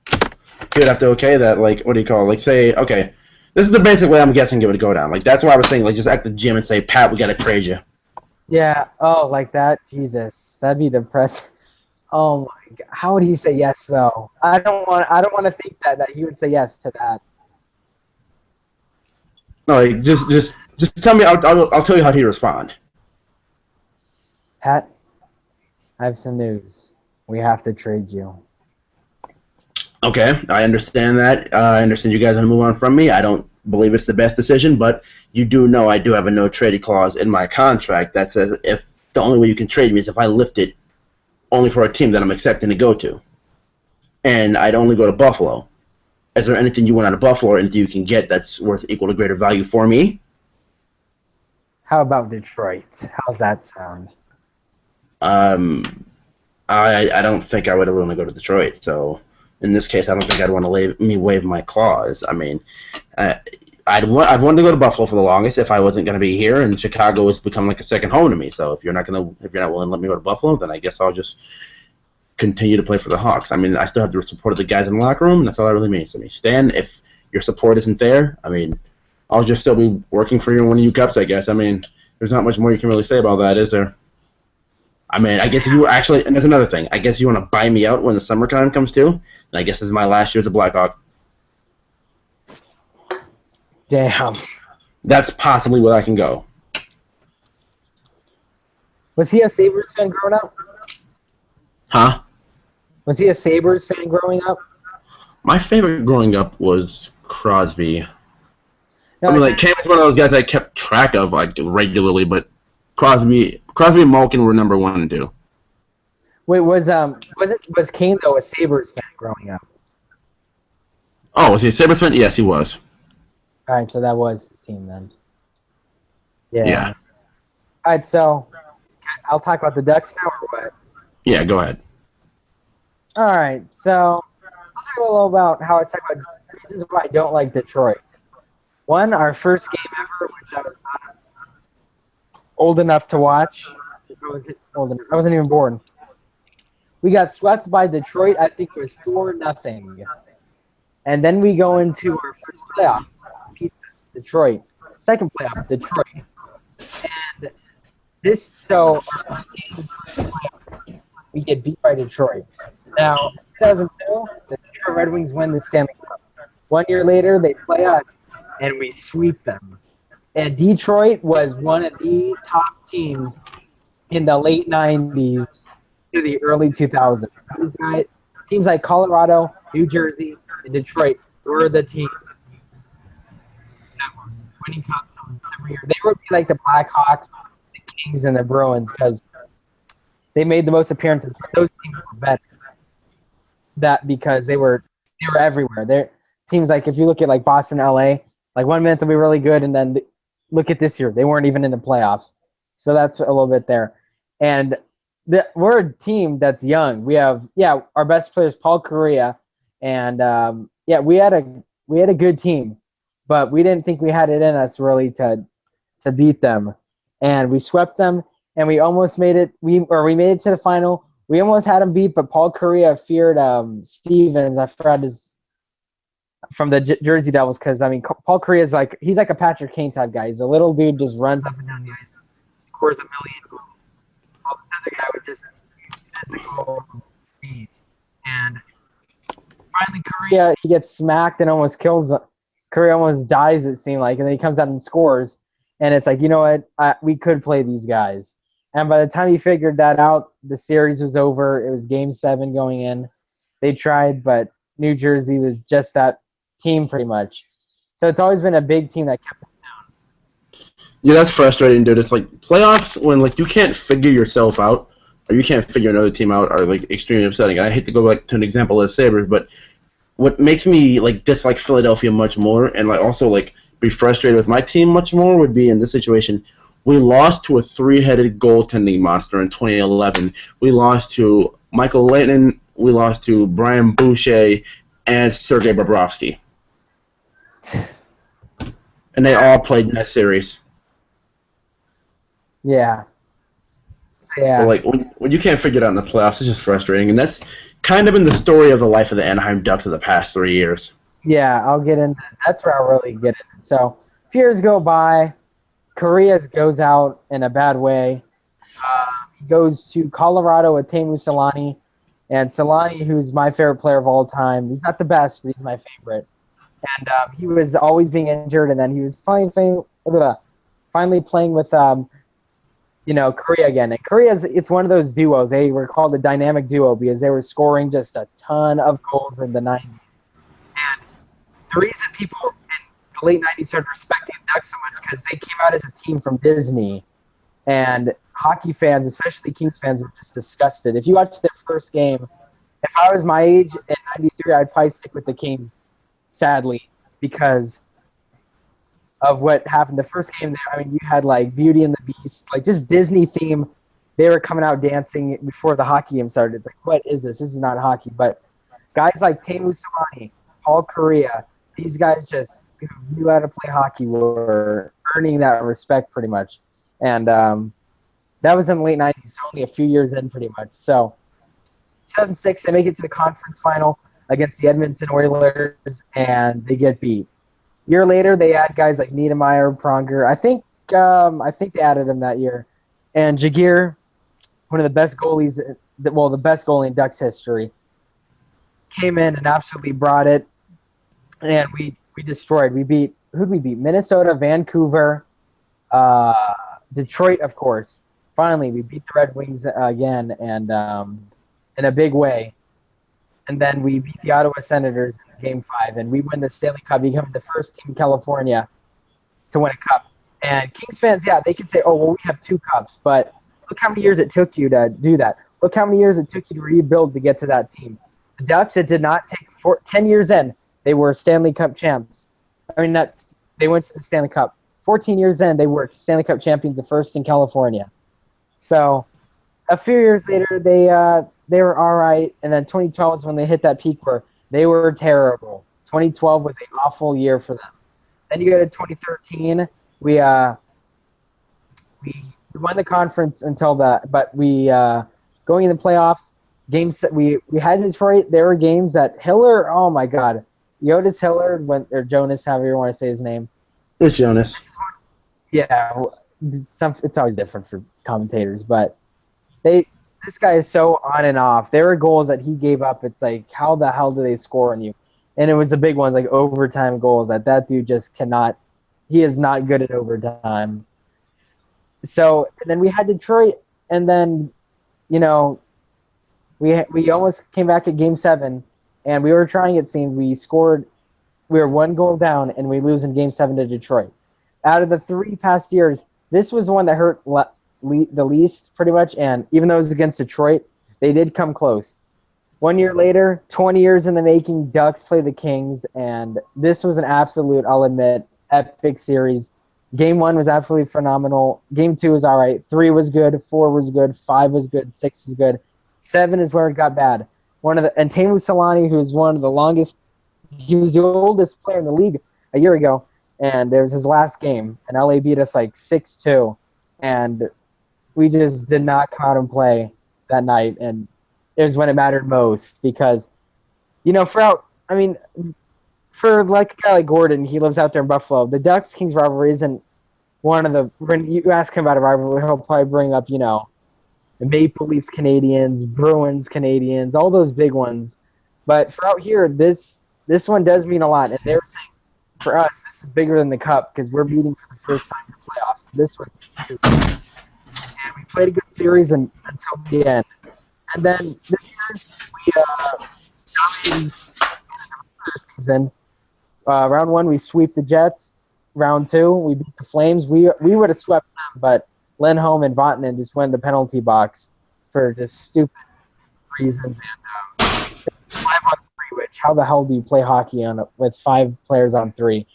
He would have to okay that, like, what do you call it? Like, say, okay, this is the basic way I'm guessing it would go down. Like, that's why I was saying, like, just act the GM and say, Pat, we gotta trade you. Yeah. Oh, like that? Jesus. That'd be depressing. Oh my God. How would he say yes though? I don't want to think that he would say yes to that. No, like, just tell me. I'll tell you how he'd respond. Pat, I have some news. We have to trade you. Okay, I understand that. I understand you guys want to move on from me. I don't believe it's the best decision, but you do know I do have a no trading clause in my contract that says if the only way you can trade me is if I lift it only for a team that I'm accepting to go to. And I'd only go to Buffalo. Is there anything you want out of Buffalo or anything you can get that's worth equal to greater value for me? How about Detroit? How's that sound? I don't think I would want to go to Detroit, so in this case I don't think I'd want to waive my clause. I mean, I've wanted to go to Buffalo for the longest if I wasn't going to be here, and Chicago has become like a second home to me. So if you're not willing to let me go to Buffalo, then I guess I'll just continue to play for the Hawks. I mean, I still have the support of the guys in the locker room, and that's all that really means to me. Stan, if your support isn't there, I mean, I'll just still be working for one of you Cups, I guess. I mean, there's not much more you can really say about that, is there? I mean, I guess if you actually, and there's another thing, I guess you want to buy me out when the summertime comes too, and I guess this is my last year as a Blackhawk. Damn. That's possibly where I can go. Was he a Sabres fan growing up? Huh? Was he a Sabres fan growing up? My favorite growing up was Crosby. No, I mean, like, Cam was one of those guys I kept track of, like, regularly, but Crosby and Malkin were number 1 and 2. Wait, was Kane though a Sabres fan growing up? Oh, was he a Sabres fan? Yes, he was. All right, so that was his team then. Yeah. Yeah. All right, so I'll talk about the Ducks now, or what? Yeah, go ahead. All right, so I'll talk a little about how I talk about reasons why I don't like Detroit. One, our first game ever, which I was not old enough to watch. I wasn't old enough. I wasn't even born. We got swept by Detroit. I think it was 4-0. And then we go into our first playoff, beat Detroit. Second playoff, Detroit. And so our games, we get beat by Detroit. Now, 2002, the Detroit Red Wings win the Stanley Cup. 1 year later, they play us, and we sweep them. And Detroit was one of the top teams in the late 90s to the early 2000s. Teams like Colorado, New Jersey, and Detroit were the team that were winning cups every year. They would be like the Blackhawks, the Kings, and the Bruins because they made the most appearances, but those teams were better. Because they were everywhere. They're teams like if you look at like Boston, LA, like 1 minute they'll be really good, and then look at this year, they weren't even in the playoffs. So that's a little bit there. And we're a team that's young. We have our best player is Paul Kariya, and we had a good team, but we didn't think we had it in us really to beat them, and we swept them, and we almost made it. We made it to the final. We almost had him beat, but Paul Kariya feared Stevens. I forgot his from the Jersey Devils because I mean Paul Kariya is he's like a Patrick Kane type guy. He's a little dude, just runs up and down the ice, scores a million goals. While the other guy would just physical beats. And finally, Kariya he gets smacked and almost kills. Kariya almost dies. It seemed like, and then he comes out and scores. And it's like, you know what? We could play these guys. And by the time he figured that out, the series was over. It was Game 7 going in. They tried, but New Jersey was just that team pretty much. So it's always been a big team that kept us down. Yeah, that's frustrating, dude. It's like playoffs when like you can't figure yourself out or you can't figure another team out are like extremely upsetting. I hate to go back to an example of the Sabres, but what makes me like dislike Philadelphia much more and like also like be frustrated with my team much more would be in this situation. We lost to a three-headed goaltending monster in 2011. We lost to Michael Leighton. We lost to Brian Boucher and Sergei Bobrovsky. And they all played in that series. Yeah. Yeah. So, like when you can't figure it out in the playoffs, it's just frustrating. And that's kind of been the story of the life of the Anaheim Ducks of the past 3 years. Yeah, I'll get into that. That's where I'll really get in. So, a few years go by. Kariya goes out in a bad way. He goes to Colorado with Teemu Selanne. And Selanne, who's my favorite player of all time, he's not the best, but he's my favorite. And he was always being injured, and then he was finally playing with Kariya again. And it's one of those duos. They were called a dynamic duo because they were scoring just a ton of goals in the 90s. And the reason people in the late 90s started respecting the Ducks so much because they came out as a team from Disney. And hockey fans, especially Kings fans, were just disgusted. If you watch their first game, if I was my age in 93, I'd probably stick with the Kings, sadly, because of what happened. The first game there, I mean, you had like Beauty and the Beast, like just Disney theme. They were coming out dancing before the hockey game started. It's like, what is this? This is not hockey. But guys like Teemu Selanne, Paul Kariya, these guys just who knew how to play hockey were earning that respect pretty much. And that was in the late 90s, so only a few years in pretty much. So 2006, they make it to the conference final against the Edmonton Oilers, and they get beat. A year later, they add guys like Niedermayer, Pronger. I think they added him that year. And Jaguar, one of the best goalies, the best goalie in Ducks history, came in and absolutely brought it. And we destroyed. Who'd we beat? Minnesota, Vancouver, Detroit, of course. Finally, we beat the Red Wings again, and in a big way. And then we beat the Ottawa Senators in Game 5, and we win the Stanley Cup, becoming the first team in California to win a cup. And Kings fans, yeah, they can say, oh, well, we have 2 cups, but look how many years it took you to do that. Look how many years it took you to rebuild to get to that team. The Ducks, it did not take 10 years in. They were Stanley Cup champs. They went to the Stanley Cup. 14 years in, they were Stanley Cup champions, the first in California. So a few years later, they were all right, and then 2012 was when they hit that peak where they were terrible. 2012 was an awful year for them. Then you go to 2013, we we won the conference until that, but going in the playoffs, we had Detroit. There were games that Hiller, oh my God, Jonas Hiller or Jonas, however you want to say his name. It's Jonas. Yeah, it's always different for commentators, but this guy is so on and off. There were goals that he gave up. It's like, how the hell do they score on you? And it was the big ones, like overtime goals, that dude just cannot. He is not good at overtime. So and then we had Detroit, and then, you know, we almost came back at Game 7, and we were trying. It seemed we were one goal down, and we lose in Game 7 to Detroit. Out of the 3 past years, this was the one that hurt the least, pretty much. And even though it was against Detroit, they did come close. 1 year later, 20 years in the making, Ducks play the Kings, and this was an absolute, I'll admit, epic series. Game 1 was absolutely phenomenal. Game 2 was all right. 3 was good. 4 was good. 5 was good. 6 was good. 7 is where it got bad. And Teemu Selanne, who is one of the longest, he was the oldest player in the league a year ago, and it was his last game, and LA beat us like 6-2, and we just did not come out and play that night, and it was when it mattered most because, you know, for like a guy like Gordon, he lives out there in Buffalo. The Ducks-Kings rivalry isn't one of the – when you ask him about a rivalry, he'll probably bring up, you know, the Maple Leafs Canadiens, Bruins Canadiens, all those big ones. But for out here, this one does mean a lot. And they were saying, for us, this is bigger than the Cup because we're meeting for the first time in the playoffs. This was huge. And we played a good series until the end. And then this year, we dominated the season. Round 1, we sweep the Jets. Round 2, we beat the Flames. We would have swept them, but Lindholm and Vatanen just went in the penalty box for just stupid reasons. And 5-on-3, which how the hell do you play hockey with 5 players on 3?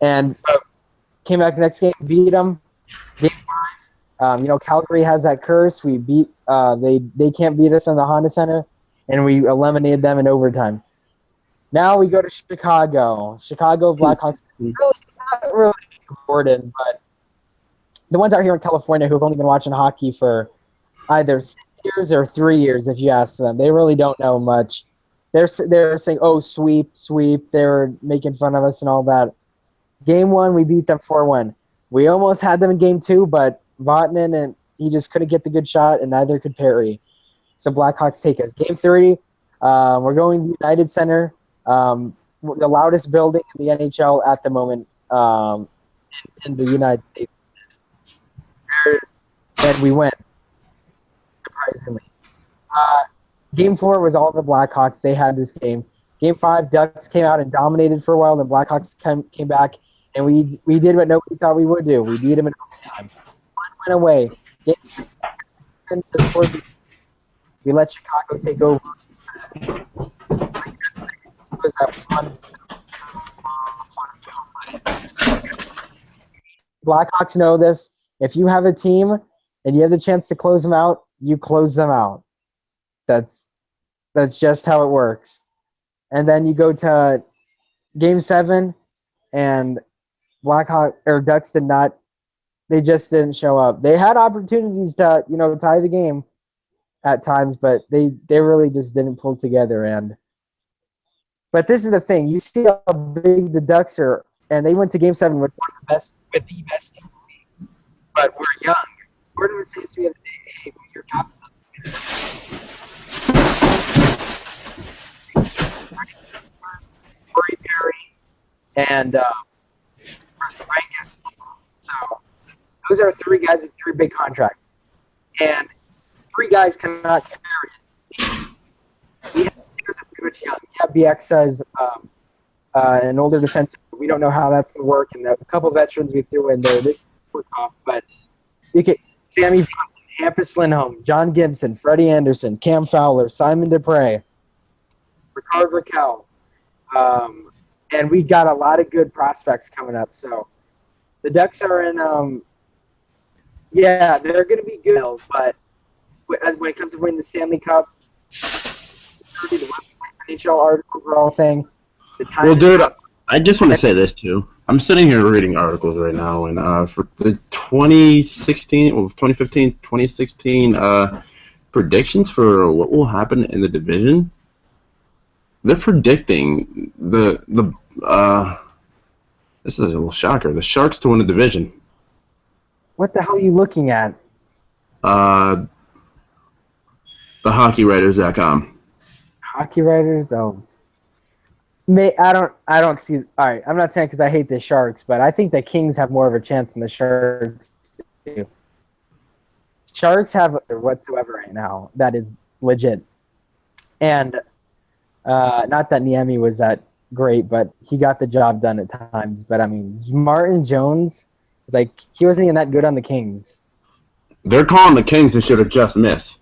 And came back the next game, beat them. Game 5, you know, Calgary has that curse. We beat they can't beat us in the Honda Center, and we eliminated them in overtime. Now we go to Chicago. Chicago Blackhawks. Not really Gordon, but the ones out here in California who've only been watching hockey for either 6 years or 3 years, if you ask them, they really don't know much. They're saying, "Oh, sweep." They were making fun of us and all that. Game 1, we beat them 4-1. We almost had them in Game 2, but Vatanen and he just couldn't get the good shot, and neither could Perry. So Blackhawks take us. Game 3, we're going to the United Center, the loudest building in the NHL at the moment in the United States. And we win, surprisingly. Game 4 was all the Blackhawks. They had this game. Game 5, Ducks came out and dominated for a while. Then Blackhawks came back, and we did what nobody thought we would do. We beat them in overtime. One went away. Game 6, we let Chicago take over. Was that one? Blackhawks know this. If you have a team and you have the chance to close them out, you close them out. That's just how it works. And then you go to Game 7, and Ducks did not. They just didn't show up. They had opportunities to, you know, tie the game at times, but they really just didn't pull together. But this is the thing. You see how big the Ducks are, and they went to Game 7 with the best team. But we're young. Gordon was saying to me the other day, "Hey, when you're top Corey Perry and Rankin." So those are 3 guys with 3 big contracts, and 3 guys cannot carry it. We have players are pretty much young. Yeah, BX says an older defenseman. We don't know how that's going to work, and a couple veterans we threw in there. This work off, but you can Sammy Vatanen, Hampus Lindholm, John Gibson, Freddie Anderson, Cam Fowler, Simon Dupre, Ricard Raquel, and we got a lot of good prospects coming up. So the Ducks are in. Yeah, they're going to be good, but as when it comes to winning the Stanley Cup. The NHL articles were all saying the time. Well, dude, I just want to say this too. I'm sitting here reading articles right now, and for the 2015, 2016 predictions for what will happen in the division, they're predicting this is a little shocker. The Sharks to win the division. What the hell are you looking at? TheHockeyWriters.com. Hockey writers? Oh. I don't see. All right, I'm not saying because I hate the Sharks, but I think the Kings have more of a chance than the Sharks do. Sharks have whatsoever right now that is legit, and not that Niemi was that great, but he got the job done at times. But I mean, Martin Jones, like he wasn't even that good on the Kings. They're calling the Kings and should have just missed.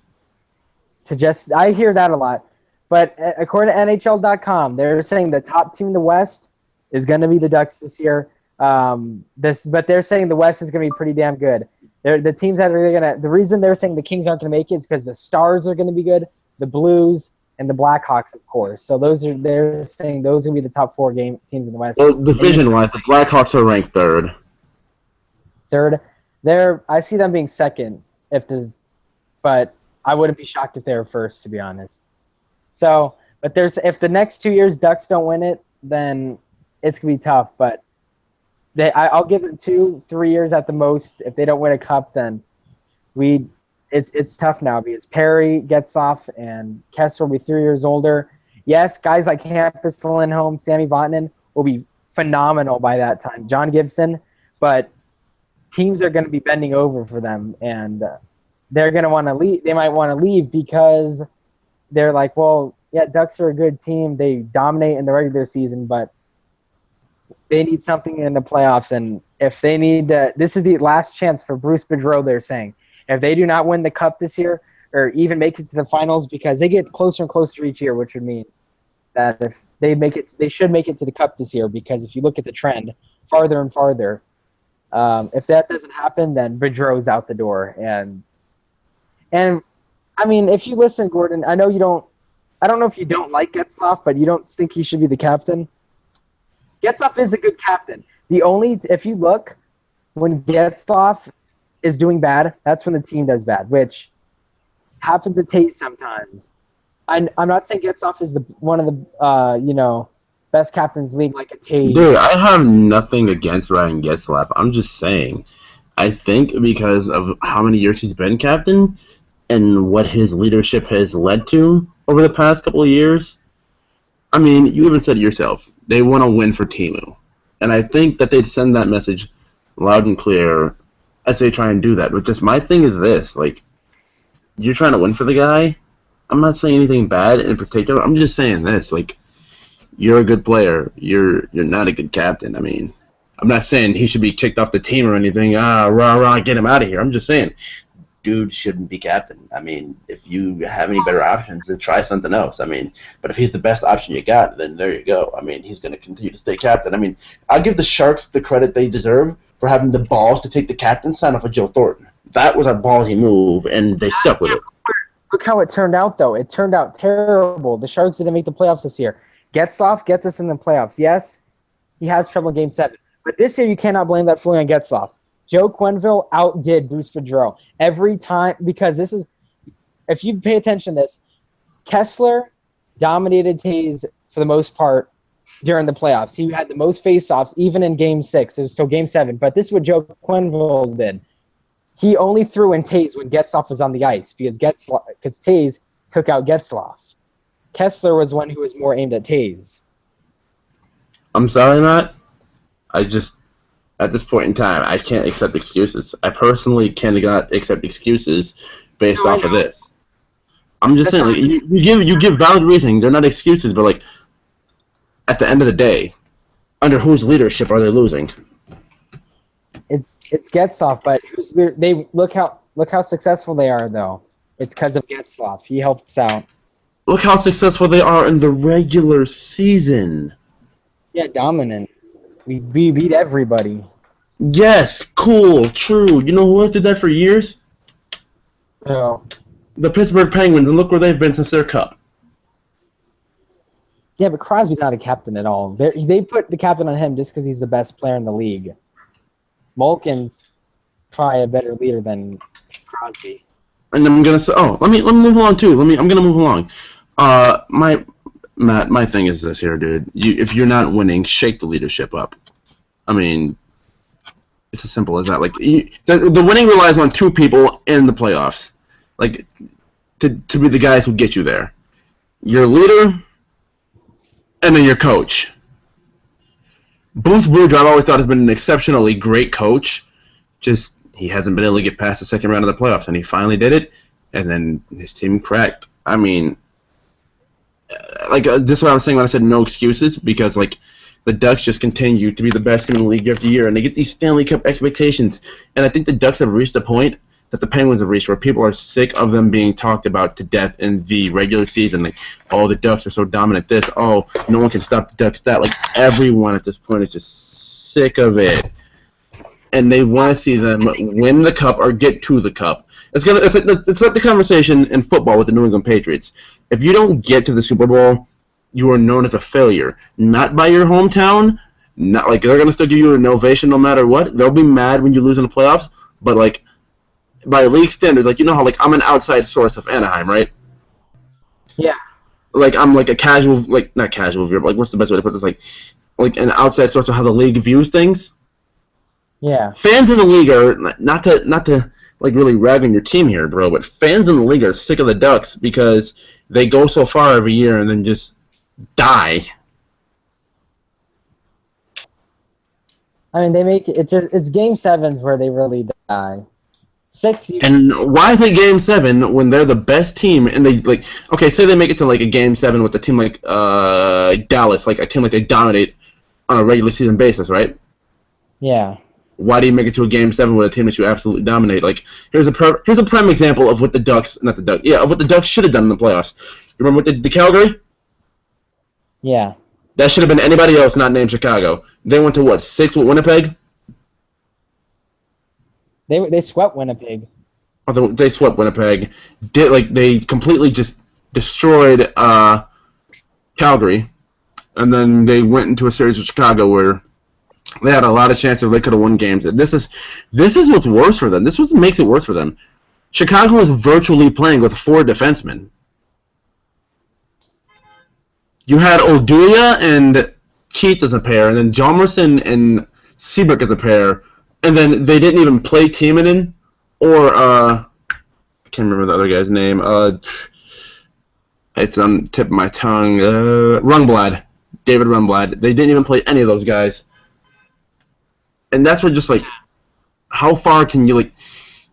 I hear that a lot. But according to NHL.com, they're saying the top team in the West is going to be the Ducks this year. But they're saying the West is going to be pretty damn good. The teams that are really going to – the reason they're saying the Kings aren't going to make it is because the Stars are going to be good, the Blues, and the Blackhawks, of course. So they're saying those are going to be the top 4 teams in the West. Well, division-wise, the Blackhawks are ranked third. Third. I see them being second, but I wouldn't be shocked if they were first, to be honest. So, but if the next 2 years Ducks don't win it, then it's gonna be tough. But I'll give them 2-3 years at the most. If they don't win a cup, then it's tough now because Perry, Getzlaf, and Kessler will be 3 years older. Yes, guys like Hampus, Lindholm, Sammy Vatanen will be phenomenal by that time. John Gibson, but teams are going to be bending over for them, and they're going to want to leave. They might want to leave because they're like, well, yeah, Ducks are a good team. They dominate in the regular season, but they need something in the playoffs. And if they need this is the last chance for Bruce Boudreau, they're saying. If they do not win the Cup this year or even make it to the finals, because they get closer and closer each year, which would mean that if they make it, they should make it to the Cup this year, because if you look at the trend, farther and farther, if that doesn't happen, then Boudreau's out the door. And I mean, if you listen, Gordon, I don't know if you don't like Getzlaf, but you don't think he should be the captain. Getzlaf is a good captain. If you look, when Getzlaf is doing bad, that's when the team does bad, which happens to Taze sometimes. I'm not saying Getzlaf is one of the best captains in the league like a Taze. Dude, I have nothing against Ryan Getzlaf. I'm just saying, I think because of how many years he's been captain and what his leadership has led to over the past couple of years, I mean, you even said it yourself, they want to win for Timu. And I think that they'd send that message loud and clear as they try and do that. But just my thing is this, like, you're trying to win for the guy. I'm not saying anything bad in particular. I'm just saying this, like, you're a good player. You're not a good captain. I mean, I'm not saying he should be kicked off the team or anything. Rah, get him out of here. I'm just saying, dude shouldn't be captain. I mean, if you have any better options, then try something else. I mean, but if he's the best option you got, then there you go. I mean, he's going to continue to stay captain. I mean, I'll give the Sharks the credit they deserve for having the balls to take the captain sign off of Joe Thornton. That was a ballsy move, and they stuck with it. Look how it turned out, though. It turned out terrible. The Sharks didn't make the playoffs this year. Getzlaf gets us in the playoffs. Yes, he has trouble in Game 7. But this year, you cannot blame that fully on Getzlaf. Joe Quenneville outdid Bruce Boudreau every time, because this is, if you pay attention to this, Kessler dominated Taze for the most part during the playoffs. He had the most faceoffs, even in Game 6. It was still Game 7. But this is what Joe Quenneville did. He only threw in Taze when Getzlaf was on the ice because Taze took out Getzlaf. Kessler was one who was more aimed at Taze. I'm sorry, Matt. At this point in time, I can't accept excuses. I personally cannot accept excuses based off of this. I'm just saying, like, you give valid reasoning. They're not excuses, but like at the end of the day, under whose leadership are they losing? It's Getzlaf, but look how successful they are, though. It's because of Getzlaf. He helped us out. Look how successful they are in the regular season. Yeah, dominant. We beat everybody. Yes, cool, true. You know who else did that for years? Oh. the Pittsburgh Penguins, and look where they've been since their cup. Yeah, but Crosby's not a captain at all. They put the captain on him just because he's the best player in the league. Malkin's probably a better leader than Crosby. And I'm gonna say, let me move along too. I'm gonna move along. My thing is this here, dude. If you're not winning, shake the leadership up. I mean, it's as simple as that. Like the winning relies on two people in the playoffs, like to be the guys who get you there. Your leader, and then your coach. Bruce Boudreau, I've always thought, has been an exceptionally great coach. Just he hasn't been able to get past the second round of the playoffs, and he finally did it, and then his team cracked. I mean, this is what I was saying when I said no excuses, because like the Ducks just continue to be the best team in the league every year, and they get these Stanley Cup expectations. And I think the Ducks have reached a point that the Penguins have reached where people are sick of them being talked about to death in the regular season. Like, oh, the Ducks are so dominant this. Oh, no one can stop the Ducks that. Like, everyone at this point is just sick of it. And they want to see them win the Cup or get to the Cup. It's like the conversation in football with the New England Patriots. If you don't get to the Super Bowl, you are known as a failure. Not by your hometown. Not like they're going to still give you an ovation no matter what. They'll be mad when you lose in the playoffs. But, like, by league standards, like, you know how, like, I'm an outside source of Anaheim, right? Yeah. Like, I'm, like, a casual, like, not casual viewer, but, like, what's the best way to put this? Like an outside source of how the league views things. Yeah. Fans in the league are, not to like, really rag on your team here, bro, but fans in the league are sick of the Ducks because they go so far every year and then just die. I mean, they make it's game sevens where they really die. 6 years. And why is it Game 7 when they're the best team and they, like, okay, say they make it to, like, a Game 7 with a team like Dallas, like a team like they dominate on a regular season basis, right? Yeah. Why do you make it to a Game 7 with a team that you absolutely dominate? Like, here's a prime example of what the Ducks, of what the Ducks should have done in the playoffs. You remember what they did to Calgary? Yeah. That should have been anybody else not named Chicago. They went to, what, 6 with Winnipeg? They swept Winnipeg. Oh, they swept Winnipeg. They completely just destroyed Calgary, and then they went into a series with Chicago where they had a lot of chances they could have won games. This is what's worse for them. This is what makes it worse for them. Chicago is virtually playing with 4 defensemen. You had Oduya and Keith as a pair, and then Hjalmarsson and Seabrook as a pair. And then they didn't even play Timonen or I can't remember the other guy's name. It's on the tip of my tongue. Rundblad, David Rundblad. They didn't even play any of those guys. And that's what just like, how far can you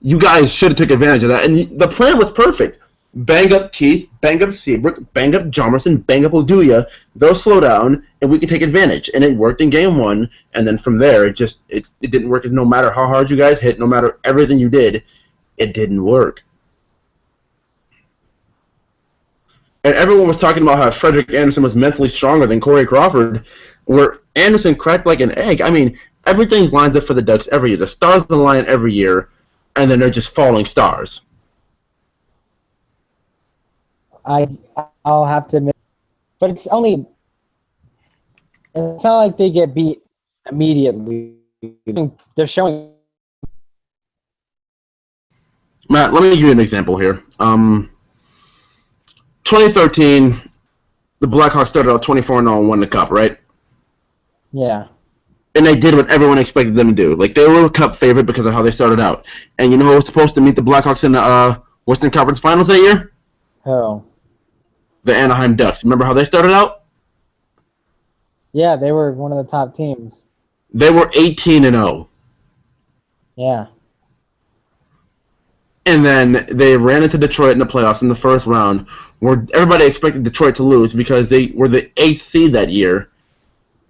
you guys should have took advantage of that. And the plan was perfect. Bang up Keith, bang up Seabrook, bang up Hjalmarsson, bang up Oduya. They'll slow down, and we can take advantage. And it worked in Game 1, and then from there, it didn't work. Because no matter how hard you guys hit, no matter everything you did, it didn't work. And everyone was talking about how Frederik Andersen was mentally stronger than Corey Crawford, where Andersen cracked like an egg. I mean, everything lines up for the Ducks every year. The stars align every year, and then they're just falling stars. I'll have to admit, but it's not like they get beat immediately. They're showing. Matt, let me give you an example here. 2013, the Blackhawks started out 24-0 and won the Cup, right? Yeah. And they did what everyone expected them to do. Like, they were a Cup favorite because of how they started out. And you know who was supposed to meet the Blackhawks in the Western Conference Finals that year? Who? The Anaheim Ducks. Remember how they started out? Yeah, they were one of the top teams. They were 18-0. Yeah. And then they ran into Detroit in the playoffs in the first round, where everybody expected Detroit to lose because they were the 8th seed that year.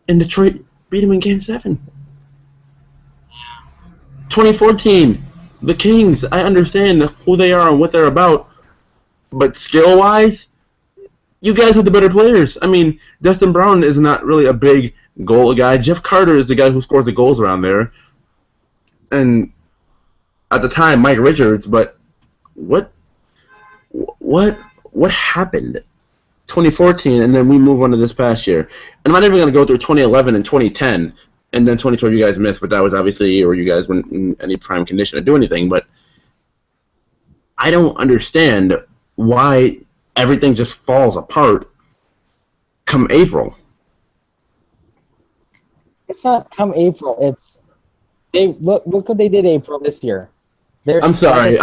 And Detroit beat them in Game 7. 2014, the Kings. I understand who they are and what they're about, but skill-wise, you guys are the better players. I mean, Dustin Brown is not really a big goal guy. Jeff Carter is the guy who scores the goals around there. And at the time, Mike Richards, but what? what happened? 2014, and then we move on to this past year. And I'm not even going to go through 2011 and 2010, and then 2012 you guys missed, but that was obviously a year where you guys weren't in any prime condition to do anything. But I don't understand why everything just falls apart come April. It's not come April. It's they look what they did April this year. I'm sorry.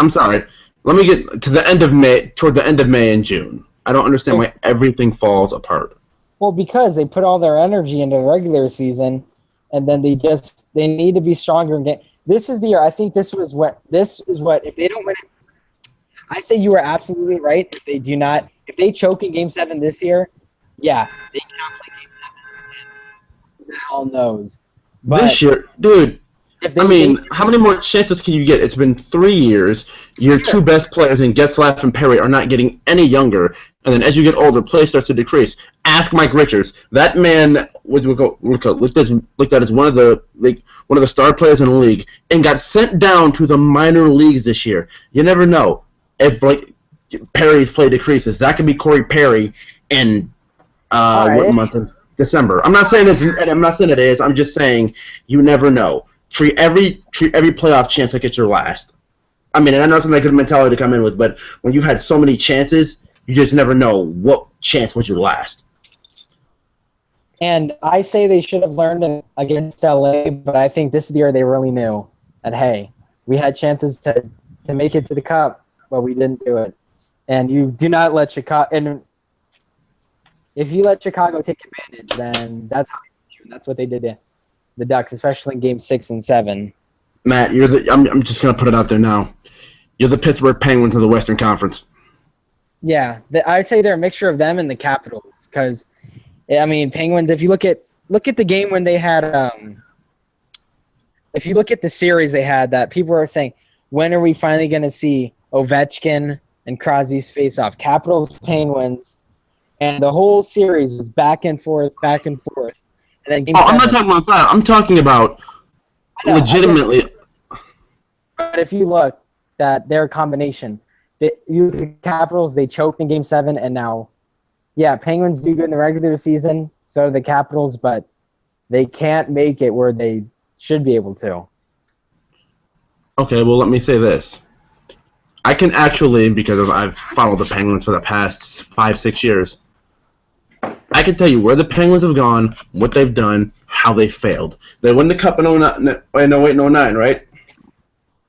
Let me get to the end of May, toward the end of May and June. I don't understand why everything falls apart. Well, because they put all their energy into the regular season, and then they need to be stronger in game. This is the year. I think this is what if they don't win it. I say you are absolutely right. If they choke in Game 7 this year, yeah, they cannot play Game 7. Hell knows. But this year, dude. How many more chances can you get? It's been 3 years. Your two best players in Getzlaff and Perry are not getting any younger, and then as you get older, play starts to decrease. Ask Mike Richards. That man was looked at as one of the star players in the league, and got sent down to the minor leagues this year. You never know if Perry's play decreases. That could be Corey Perry in what month? In December. I'm not saying it is. I'm just saying you never know. Treat every playoff chance like it's your last. I mean, and I know it's not a good mentality to come in with, but when you've had so many chances, you just never know what chance was your last. And I say they should have learned against LA, but I think this is the year they really knew that, hey, we had chances to make it to the Cup, but we didn't do it. And you do not let Chicago – and if you let Chicago take advantage, then that's how they do. That's what they did to the Ducks, especially in Game 6 and 7. Matt, I'm just going to put it out there now. You're the Pittsburgh Penguins of the Western Conference. Yeah, I say they're a mixture of them and the Capitals because, I mean, Penguins, if you look at the game when they had if you look at the series they had, that people are saying, when are we finally going to see Ovechkin and Crosby's face-off? Capitals, Penguins, and the whole series was back and forth. And then game I'm not talking about that. I'm talking about legitimately. But if you look at their combination, the Capitals, they choked in Game 7, and now, yeah, Penguins do good in the regular season, so do the Capitals, but they can't make it where they should be able to. Okay, well, let me say this. I can actually, because I've followed the Penguins for the past 5-6 years, I can tell you where the Penguins have gone, what they've done, how they failed. They won the Cup in 08 and 09, right?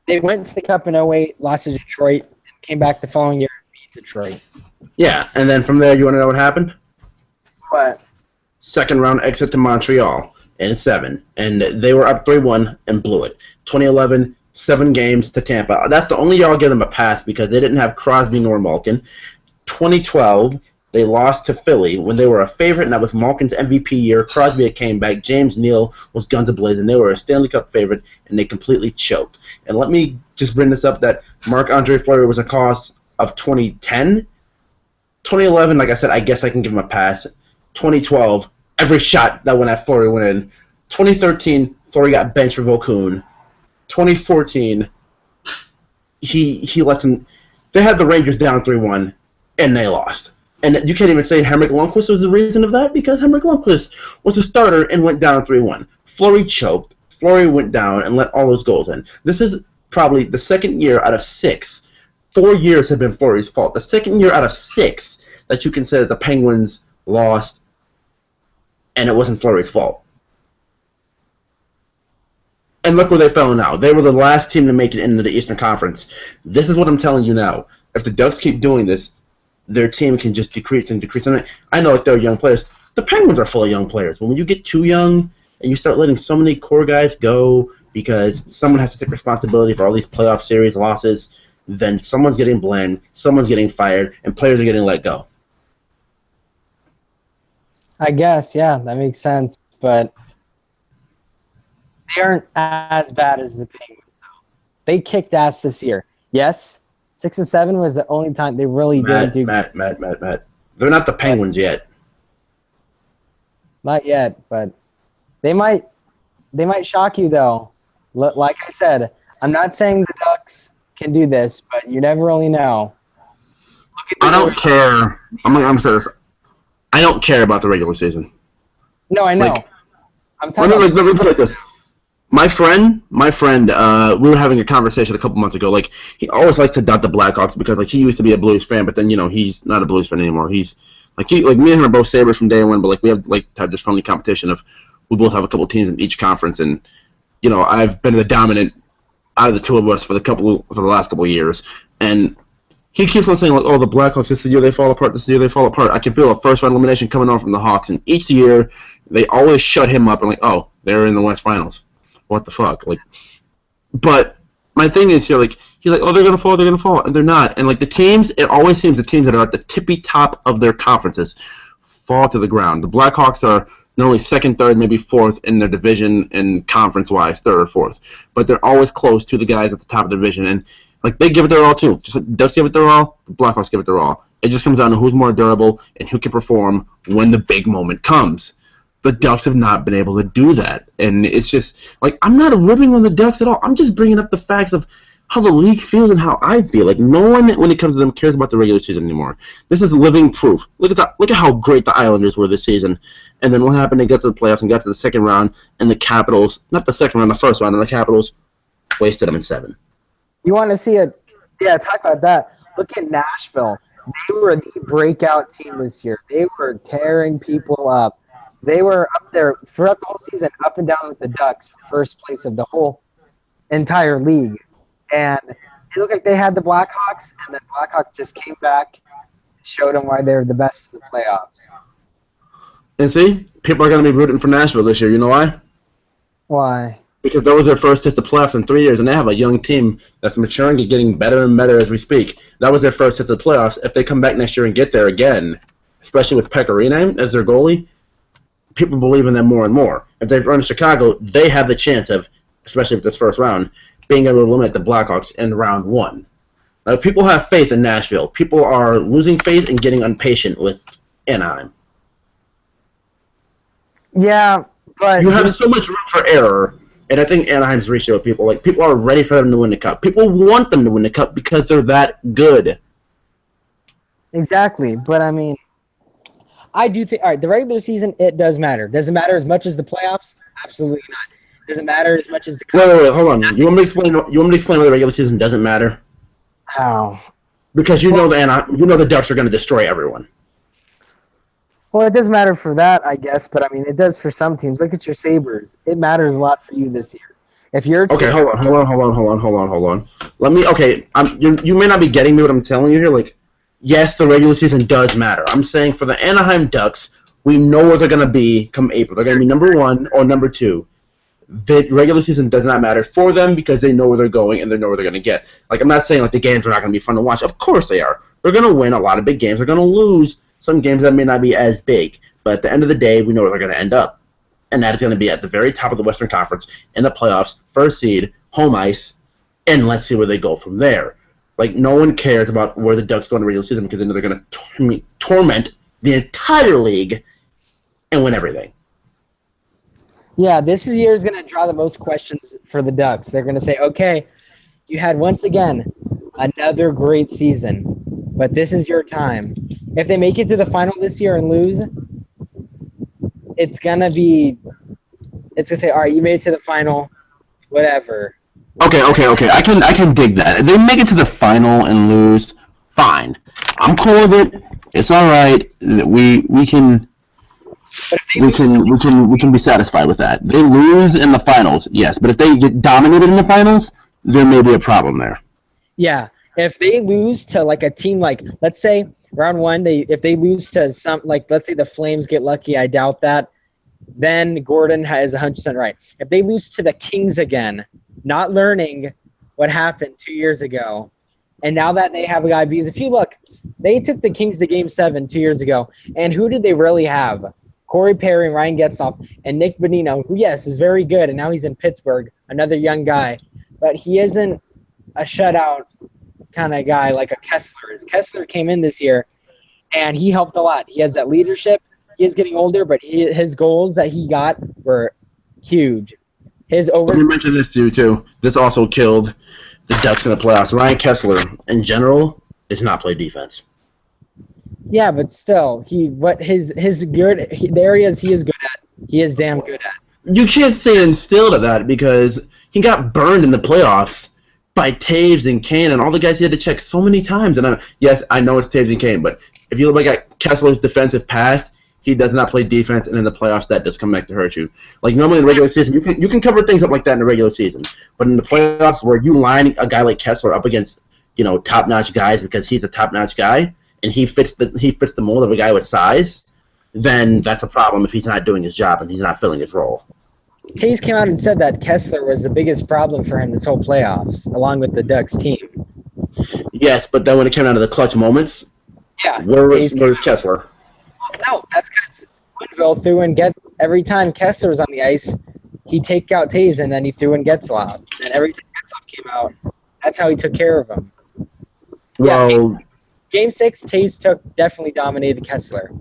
They went to the Cup in 08, lost to Detroit, and came back the following year and beat Detroit. Yeah, and then from there, you want to know what happened? What? Second round exit to Montreal in 7, and they were up 3-1 and blew it. 2011, 7 games to Tampa. That's the only year I'll give them a pass because they didn't have Crosby nor Malkin. 2012, they lost to Philly when they were a favorite, and that was Malkin's MVP year. Crosby came back. James Neal was guns ablaze, and they were a Stanley Cup favorite, and they completely choked. And let me just bring this up that Marc-Andre Fleury was a cause of 2010. 2011, like I said, I guess I can give him a pass. 2012, every shot that went at Fleury went in. 2013, Fleury got benched for Vokoun. 2014, he lets him. They had the Rangers down 3-1, and they lost. And you can't even say Henrik Lundqvist was the reason of that because Henrik Lundqvist was a starter and went down 3-1. Fleury choked. Fleury went down and let all those goals in. This is probably the second year out of 6. 4 years have been Fleury's fault. The second year out of 6 that you can say that the Penguins lost and it wasn't Fleury's fault. And look where they fell now. They were the last team to make it into the Eastern Conference. This is what I'm telling you now. If the Ducks keep doing this, their team can just decrease and decrease. And I know they're young players. The Penguins are full of young players. But when you get too young and you start letting so many core guys go because someone has to take responsibility for all these playoff series losses, then someone's getting blamed, someone's getting fired, and players are getting let go. I guess, yeah, that makes sense. But they aren't as bad as the Penguins. They kicked ass this year. Yes, 6 and 7 was the only time they really didn't do. Matt. They're not the Penguins yet. Not yet, but they might shock you though. Like I said, I'm not saying the Ducks can do this, but you never really know. I don't care. I'm gonna say this. I don't care about the regular season. No, I know. Like, I'm talking let about me put it like this. My friend, we were having a conversation a couple months ago. Like, he always likes to doubt the Blackhawks because, like, he used to be a Blues fan, but then, he's not a Blues fan anymore. He's, like, me and him are both Sabres from day one, but, like, we have, like, to have this friendly competition of, we both have a couple teams in each conference, and, I've been the dominant out of the two of us for the last couple of years, and he keeps on saying, like, oh, the Blackhawks, this is the year they fall apart, this is the year they fall apart. I can feel a first-round elimination coming on from the Hawks, and each year, they always shut him up and, like, oh, they're in the West Finals. What the fuck? Like, but my thing is here, like, he's like, oh, they're gonna fall, and they're not. And like the teams, it always seems the teams that are at the tippy top of their conferences fall to the ground. The Blackhawks are not only second, third, maybe fourth in their division and conference-wise, third or fourth, but they're always close to the guys at the top of the division, and like they give it their all too. Just like the Ducks give it their all, the Blackhawks give it their all. It just comes down to who's more durable and who can perform when the big moment comes. The Ducks have not been able to do that. And it's just, like, I'm not ribbing on the Ducks at all. I'm just bringing up the facts of how the league feels and how I feel. Like, no one, when it comes to them, cares about the regular season anymore. This is living proof. Look at how great the Islanders were this season. And then what happened? They got to the playoffs and got to the second round, and the Capitals, not the second round, the first round, and the Capitals wasted them in 7. You want to see it? Yeah, talk about that. Look at Nashville. They were the breakout team this year. They were tearing people up. They were up there throughout the whole season, up and down with the Ducks for first place of the whole entire league. And it looked like they had the Blackhawks, and then Blackhawks just came back, showed them why they were the best in the playoffs. And see, people are going to be rooting for Nashville this year. You know why? Why? Because that was their first taste of playoffs in 3 years, and they have a young team that's maturing and getting better and better as we speak. That was their first taste of the playoffs. If they come back next year and get there again, especially with Pekka Rinne as their goalie, people believe in them more and more. If they run to Chicago, they have the chance of, especially with this first round, being able to eliminate the Blackhawks in round 1. Now, people have faith in Nashville. People are losing faith and getting impatient with Anaheim. Yeah, but You have so much room for error, and I think Anaheim's reached it with people. Like, people are ready for them to win the Cup. People want them to win the Cup because they're that good. Exactly, but I mean, I do think, all right, the regular season, it does matter. Does it matter as much as the playoffs? Absolutely not. Does it matter as much as the Cup? Wait, hold on. You want me to explain why the regular season doesn't matter? How? Because you know the Ducks are going to destroy everyone. Well, it does matter for that, I guess, but I mean, it does for some teams. Look at your Sabres. It matters a lot for you this year. If you're Okay, hold on. You may not be getting me what I'm telling you here. Like, yes, the regular season does matter. I'm saying for the Anaheim Ducks, we know where they're going to be come April. They're going to be number 1 or number 2. The regular season does not matter for them because they know where they're going and they know where they're going to get. Like, I'm not saying like the games are not going to be fun to watch. Of course they are. They're going to win a lot of big games. They're going to lose some games that may not be as big. But at the end of the day, we know where they're going to end up. And that is going to be at the very top of the Western Conference in the playoffs, first seed, home ice, and let's see where they go from there. Like, no one cares about where the Ducks go in the regular season because they know they're going to torment the entire league and win everything. Yeah, this year is going to draw the most questions for the Ducks. They're going to say, okay, you had once again another great season, but this is your time. If they make it to the final this year and lose, it's going to say, all right, you made it to the final, whatever. Okay. I can dig that. If they make it to the final and lose, fine. I'm cool with it. It's all right. We can be satisfied with that. They lose in the finals, yes, but if they get dominated in the finals, there may be a problem there. Yeah, if they lose to like a team like, let's say round 1, if they lose to some, like, let's say the Flames get lucky, I doubt that, then Gordon is 100% right. If they lose to the Kings again, not learning what happened 2 years ago, and now that they have a guy, because if you look, they took the Kings to Game 7 2 years ago, and who did they really have? Corey Perry and Ryan Getzlaf and Nick Bonino, who, yes, is very good, and now he's in Pittsburgh, another young guy, but he isn't a shutout kind of guy like a Kessler is. Kessler came in this year, and he helped a lot. He has that leadership. He is getting older, but his goals that he got were huge. Let me mention this to you, too. This also killed the Ducks in the playoffs. Ryan Kessler, in general, does not play defense. Yeah, but still, the areas he is good at, he is damn good at. You can't say instilled of that because he got burned in the playoffs by Taves and Kane and all the guys he had to check so many times. And yes, I know it's Taves and Kane, but if you look at Kessler's defensive past, he does not play defense, and in the playoffs, that does come back to hurt you. Like normally in the regular season, you can cover things up like that in the regular season, but in the playoffs, where you line a guy like Kessler up against top-notch guys because he's a top-notch guy and he fits the mold of a guy with size, then that's a problem if he's not doing his job and he's not filling his role. Taves came out and said that Kessler was the biggest problem for him this whole playoffs, along with the Ducks team. Yes, but then when it came down to the clutch moments, Yeah, where was Kessler? No, that's because Winville threw in every time Kessler was on the ice, he'd take out Taves and then he threw in Getzlaf. And every time Getzlaf came out, that's how he took care of him. Well, Game 6, Taves definitely dominated Kessler.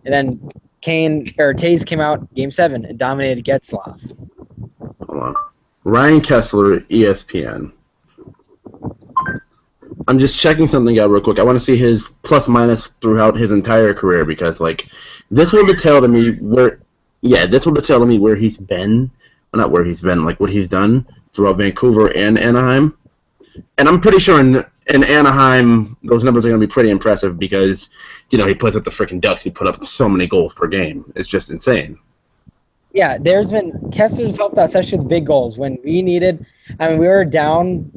And then Taves came out Game 7 and dominated Getzlaf. hold on. Ryan Kessler, ESPN. I'm just checking something out real quick. I want to see his plus minus throughout his entire career because this will detail to me where he's been. Well, not where he's been, like what he's done throughout Vancouver and Anaheim. And I'm pretty sure in Anaheim those numbers are going to be pretty impressive because he plays with the freaking Ducks. He put up so many goals per game. It's just insane. Yeah, Kessler's helped out, especially with big goals. When we were down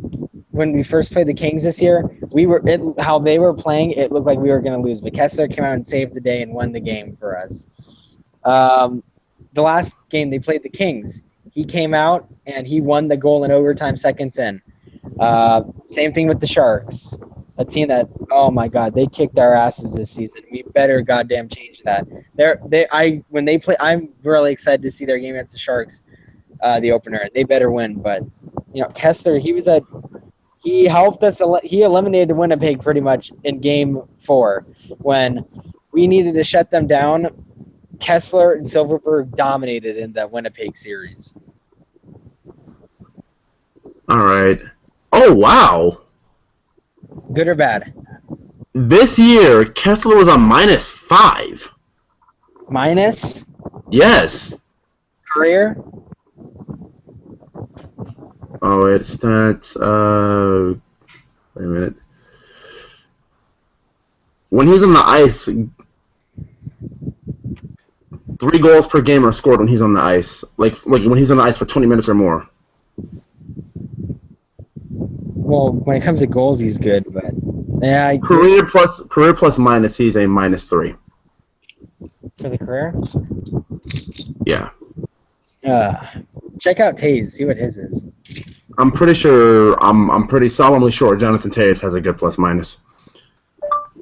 when we first played the Kings this year. How they were playing, it looked like we were going to lose. But Kessler came out and saved the day and won the game for us. The last game they played the Kings, he came out and he won the goal in overtime seconds in. Same thing with the Sharks, a team that, oh my God, they kicked our asses this season. We better goddamn change that. When they play, I'm really excited to see their game against the Sharks, the opener. They better win, but Kessler, he helped us. He eliminated Winnipeg pretty much in Game 4 when we needed to shut them down. Kessler and Silverberg dominated in the Winnipeg series. All right. Oh, wow. Good or bad? This year, Kessler was on -5. Minus? Yes. Career? Oh, it's that. Wait a minute. When he's on the ice, 3 goals per game are scored when he's on the ice. Like when he's on the ice for 20 minutes or more. Well, when it comes to goals, he's good, but yeah. Career plus minus, he's a -3. For the career? Yeah. Check out Taves. See what his is. I'm pretty sure. I'm pretty solemnly sure Jonathan Taves has a good plus minus.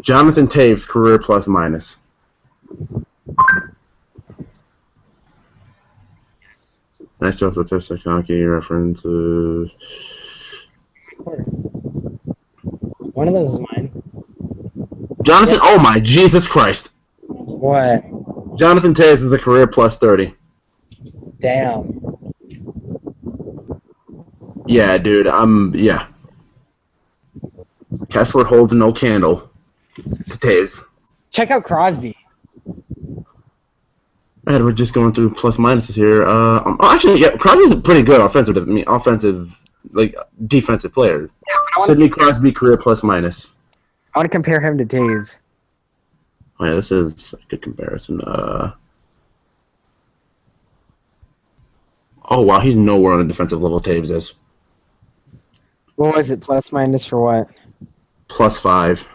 Jonathan Taves career plus minus. Next off statistic hockey references. One of those is mine. Jonathan, oh my Jesus Christ! What? Jonathan Taves is a career plus 30. Damn. Yeah, dude. Yeah. Kessler holds no candle to Taves. Check out Crosby. Right, we're just going through plus minuses here. Actually, yeah, Crosby's a pretty good defensive player. Yeah, Sidney Crosby career plus minus. I want to compare him to Taves. Oh, yeah, this is a good comparison. Oh wow, he's nowhere on the defensive level Taves is. What was it? Plus minus for what? +5.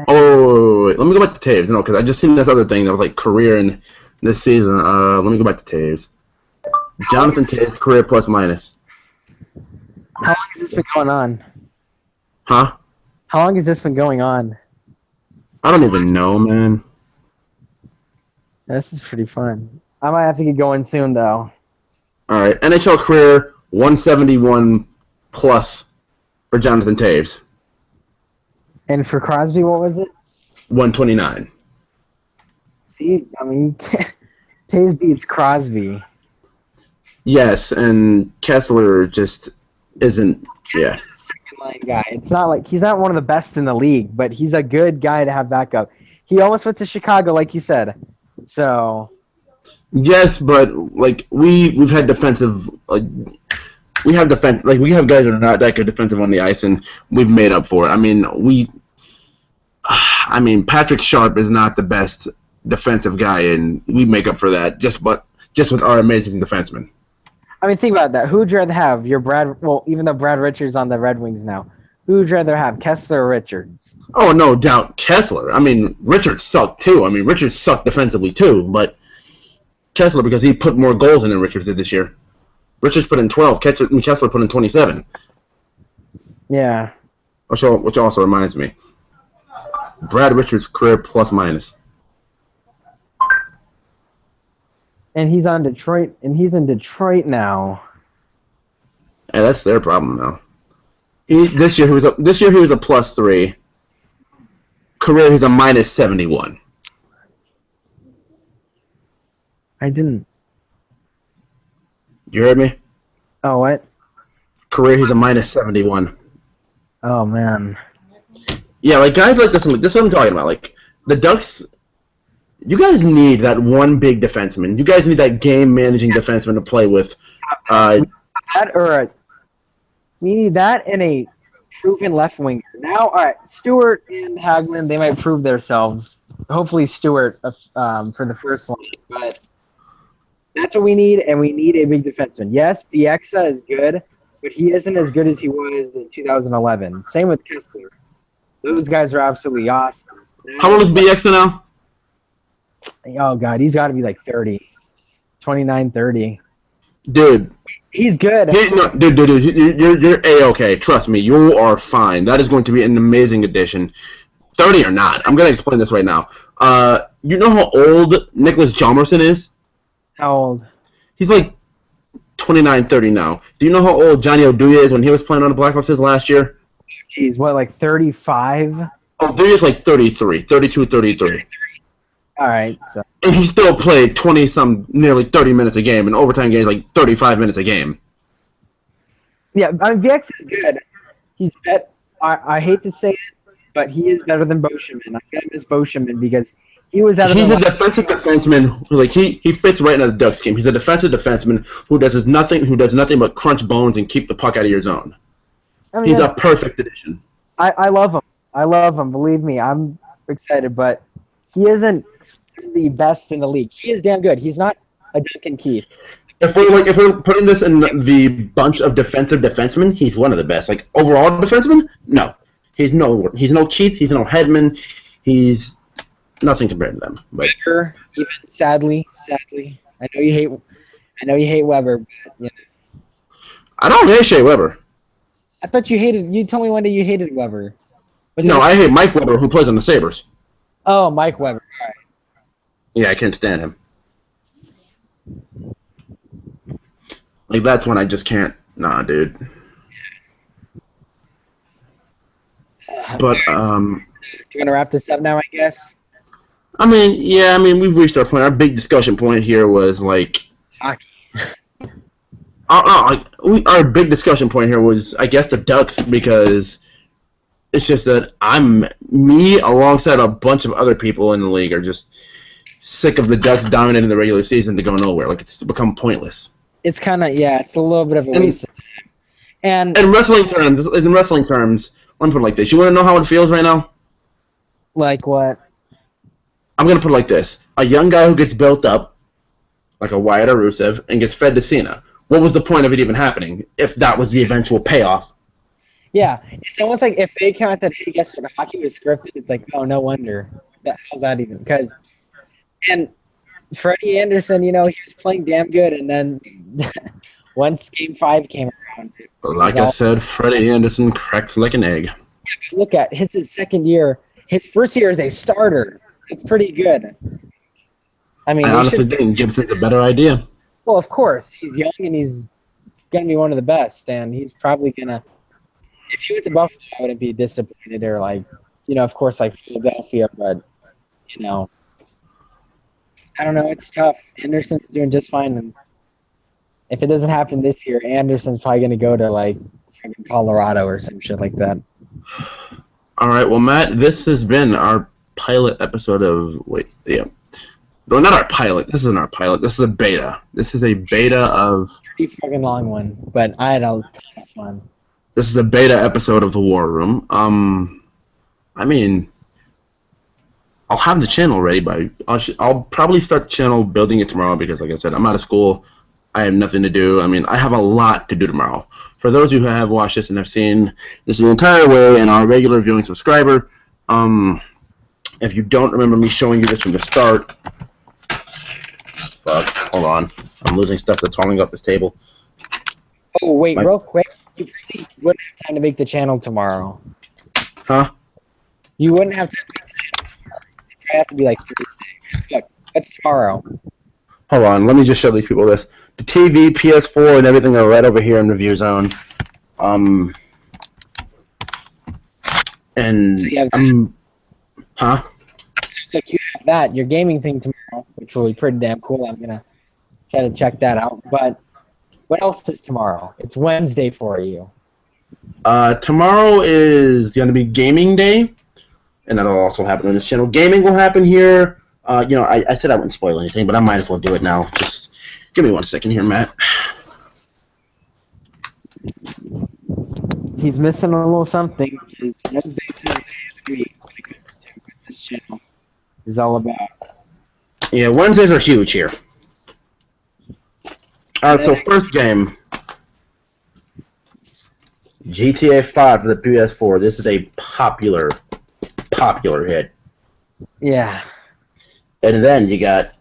Oh, wait, let me go back to Taves. No, because I just seen this other thing that was like career in this season. Let me go back to Taves. Jonathan Taves career plus minus. How long has this been going on? Huh? How long has this been going on? I don't even know, man. This is pretty fun. I might have to get going soon, though. All right, NHL career 171 plus for Jonathan Taves. And for Crosby, what was it? 129. See, I mean, Taves beats Crosby. Yes, and Kessler just isn't. Yeah. Second line guy. It's not like he's not one of the best in the league, but he's a good guy to have backup. He almost went to Chicago, like you said. So Yes, but like we've had defensive we have guys that are not that good defensive on the ice, and we've made up for it. I mean Patrick Sharp is not the best defensive guy, and we make up for that just with our amazing defensemen. I mean, think about that. Who would you rather have? Even though Brad Richards on the Red Wings now, who would you rather have, Kessler or Richards? Oh, no doubt Kessler. I mean, Richards sucked too. I mean, Richards sucked defensively too, but Kessler because he put more goals in than Richards did this year. Richards put in 12. Kessler put in 27. Yeah. Which also reminds me, Brad Richards' career plus minus. And he's on Detroit, and he's in Detroit now. Yeah, that's their problem now. This year he was a +3. Career he's a -71. I didn't. You heard me? Oh, what? Career he's a -71. Oh, man. Yeah, like guys like this is what I'm talking about. Like the Ducks, you guys need that one big defenseman. You guys need that game-managing defenseman to play with. We need that and a proven left winger. Now, all right, Stewart and Hagelin, they might prove themselves. Hopefully, Stewart for the first line, but that's what we need, and we need a big defenseman. Yes, Bieksa is good, but he isn't as good as he was in 2011. Same with Kessler. Those guys are absolutely awesome. How old is Bieksa now? Oh, God, he's got to be like 30. 29, 30. Dude. He's good. Dude, you're A-okay. Trust me, you are fine. That is going to be an amazing addition. 30 or not. I'm going to explain this right now. You know how old Nicholas Hjalmarsson is? How old? He's like 29, 30 now. Do you know how old Johnny Oduya is when he was playing on the Blackhawks his last year? Jeez, what, like 35? Oh, Oduya's like 33, 32, 33. All right. So. And he still played nearly 30 minutes a game, and overtime games like 35 minutes a game. Yeah, I mean, Vx is good. He's bet. I hate to say it, but he is better than Boscheman. I gotta miss Boscheman because he was out of. He's a defensive defenseman. Like he fits right into the Ducks game. He's a defensive defenseman who does nothing but crunch bones and keep the puck out of your zone. I mean, he's a perfect addition. I love him. I love him. Believe me, I'm excited, but he isn't the best in the league. He is damn good. He's not a Duncan Keith. If we're putting this in the bunch of defensive defensemen, he's one of the best. Like overall defenseman, no, he's no Keith. He's no Hedman. He's nothing compared to them. But Weber, even sadly, I know you hate Weber, but you know. I don't hate Shea Weber. I thought you hated. You told me one day you hated Weber. No, I hate Mike Weber, who plays on the Sabres. Oh, Mike Weber. All right. Yeah, I can't stand him. Like, that's when I just can't. Nah, dude. But, Do you want to wrap this up now, I guess? I mean, we've reached our point. Our big discussion point here was, like... Hockey. Our big discussion point here was, I guess, the Ducks, because it's just that me, alongside a bunch of other people in the league, are just sick of the Ducks dominating the regular season to go nowhere. Like, it's become pointless. It's kind of, it's a little bit of a waste of time. And in wrestling terms, let me put it like this. You want to know how it feels right now? Like what? I'm going to put it like this. A young guy who gets built up, like a Wyatt or Rusev, and gets fed to Cena. What was the point of it even happening if that was the eventual payoff? Yeah, it's almost like if they came out that, hey, guess what, the hockey was scripted, it's like, oh, no wonder. How's that even? And Freddie Anderson, he was playing damn good, and then once Game 5 came around. Like I said, Freddie Anderson cracks like an egg. Yeah, but look at his second year. His first year as a starter. It's pretty good. I honestly think Gibson's a better idea. Well, of course. He's young, and he's going to be one of the best, and he's probably going to... If he went to Buffalo, I wouldn't be disappointed, or, of course, like Philadelphia, but, I don't know. It's tough. Anderson's doing just fine, and if it doesn't happen this year, Anderson's probably going to go to, fucking Colorado or some shit like that. All right, well, Matt, this has been our pilot episode of no, not our pilot. This isn't our pilot. This is a beta. This is a beta of. Pretty fucking long one, but I had a ton of fun. This is a beta episode of the War Room. I mean, I'll have the channel ready by. I'll probably start channel building it tomorrow because, like I said, I'm out of school. I have nothing to do. I mean, I have a lot to do tomorrow. For those of you who have watched this and have seen this the entire way and are a regular viewing subscriber, if you don't remember me showing you this from the start, fuck, hold on. I'm losing stuff that's falling off this table. Oh, wait, real quick. You really wouldn't have time to make the channel tomorrow. Huh? You wouldn't have time to make the channel tomorrow. It would have to be like Thursday. Look, that's tomorrow. Hold on, let me just show these people this. The TV, PS4, and everything are right over here in the view zone. And So you have huh? So look, you have that, your gaming thing tomorrow, which will be pretty damn cool. I'm gonna try to check that out. But what else is tomorrow? It's Wednesday for you. Tomorrow is gonna be gaming day, and that'll also happen on this channel. Gaming will happen here. I said I wouldn't spoil anything, but I might as well do it now. Just give me 1 second here, Matt. He's missing a little something, because Wednesday, Thursday, and week, when it comes to what this channel is all about. Yeah, Wednesdays are huge here. Alright, so first game. GTA 5 for the PS4. This is a popular hit. Yeah. And then you got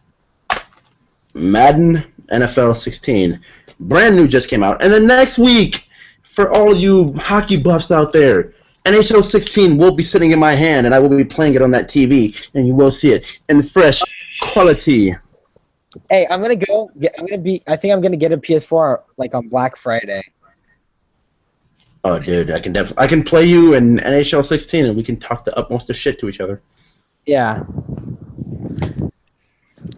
Madden NFL 16. Brand new just came out. And then next week, for all you hockey buffs out there, NHL 16 will be sitting in my hand, and I will be playing it on that TV, and you will see it in fresh quality. Hey, I think I'm gonna get a PS4 like on Black Friday. Oh, dude, I can play you in NHL 16, and we can talk the utmost of shit to each other. Yeah.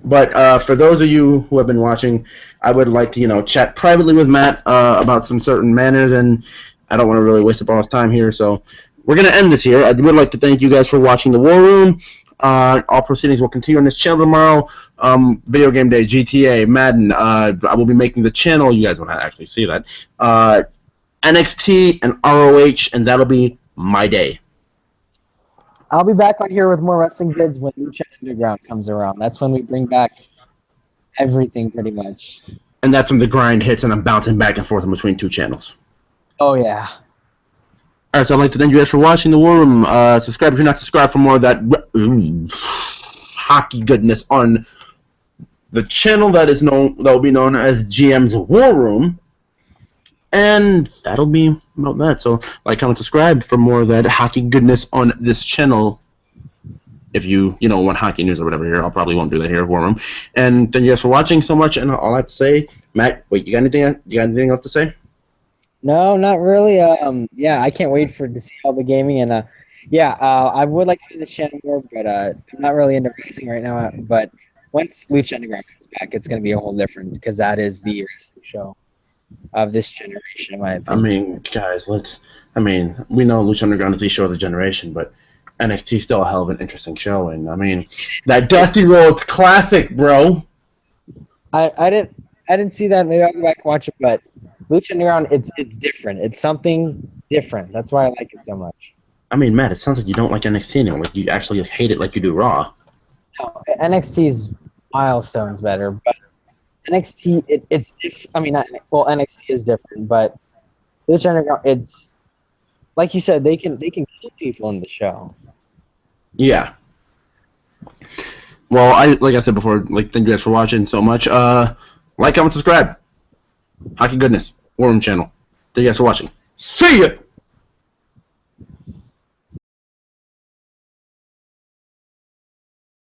But for those of you who have been watching, I would like to, chat privately with Matt about some certain manners, and I don't want to really waste up all his time here, so we're going to end this here. I would like to thank you guys for watching The War Room. All proceedings will continue on this channel tomorrow. Video Game Day, GTA, Madden. I will be making the channel. You guys won't actually see that. NXT and ROH, and that'll be my day. I'll be back on here with more wrestling vids when Lucha Underground comes around. That's when we bring back everything, pretty much. And that's when the grind hits, and I'm bouncing back and forth in between two channels. Oh, yeah. Alright, so I'd like to thank you guys for watching The War Room. Subscribe if you're not subscribed for more of that hockey goodness on the channel that will be known as GM's War Room. And that'll be about that. So, like, comment, subscribe for more of that hockey goodness on this channel. If you want hockey news or whatever here, I probably won't do that here at War Room. And thank you guys for watching so much. And all I have to say, Matt, wait, you got anything else to say? No, not really. Yeah, I can't wait to see all the gaming. And I would like to do this channel more, but I'm not really into wrestling right now. But once Lucha Underground comes back, it's going to be a whole different, because that is the wrestling show of this generation, in my opinion. I mean, guys, we know Lucha Underground is the show of the generation, but NXT is still a hell of an interesting show, and I mean, that Dusty Rhodes Classic, bro. I didn't see that. Maybe I'll go back and watch it, but Lucha Underground, it's different. It's something different. That's why I like it so much. I mean, Matt, it sounds like you don't like NXT anymore. Like, you actually hate it like you do Raw. No, NXT's milestones better, but NXT, it's different. I mean, NXT is different, but Lucha Underground, it's like you said, they can kill people in the show. Yeah. Well, like I said before, thank you guys for watching so much. Like, comment, subscribe. Hockey goodness, War Room channel. Thank you guys for watching. See ya.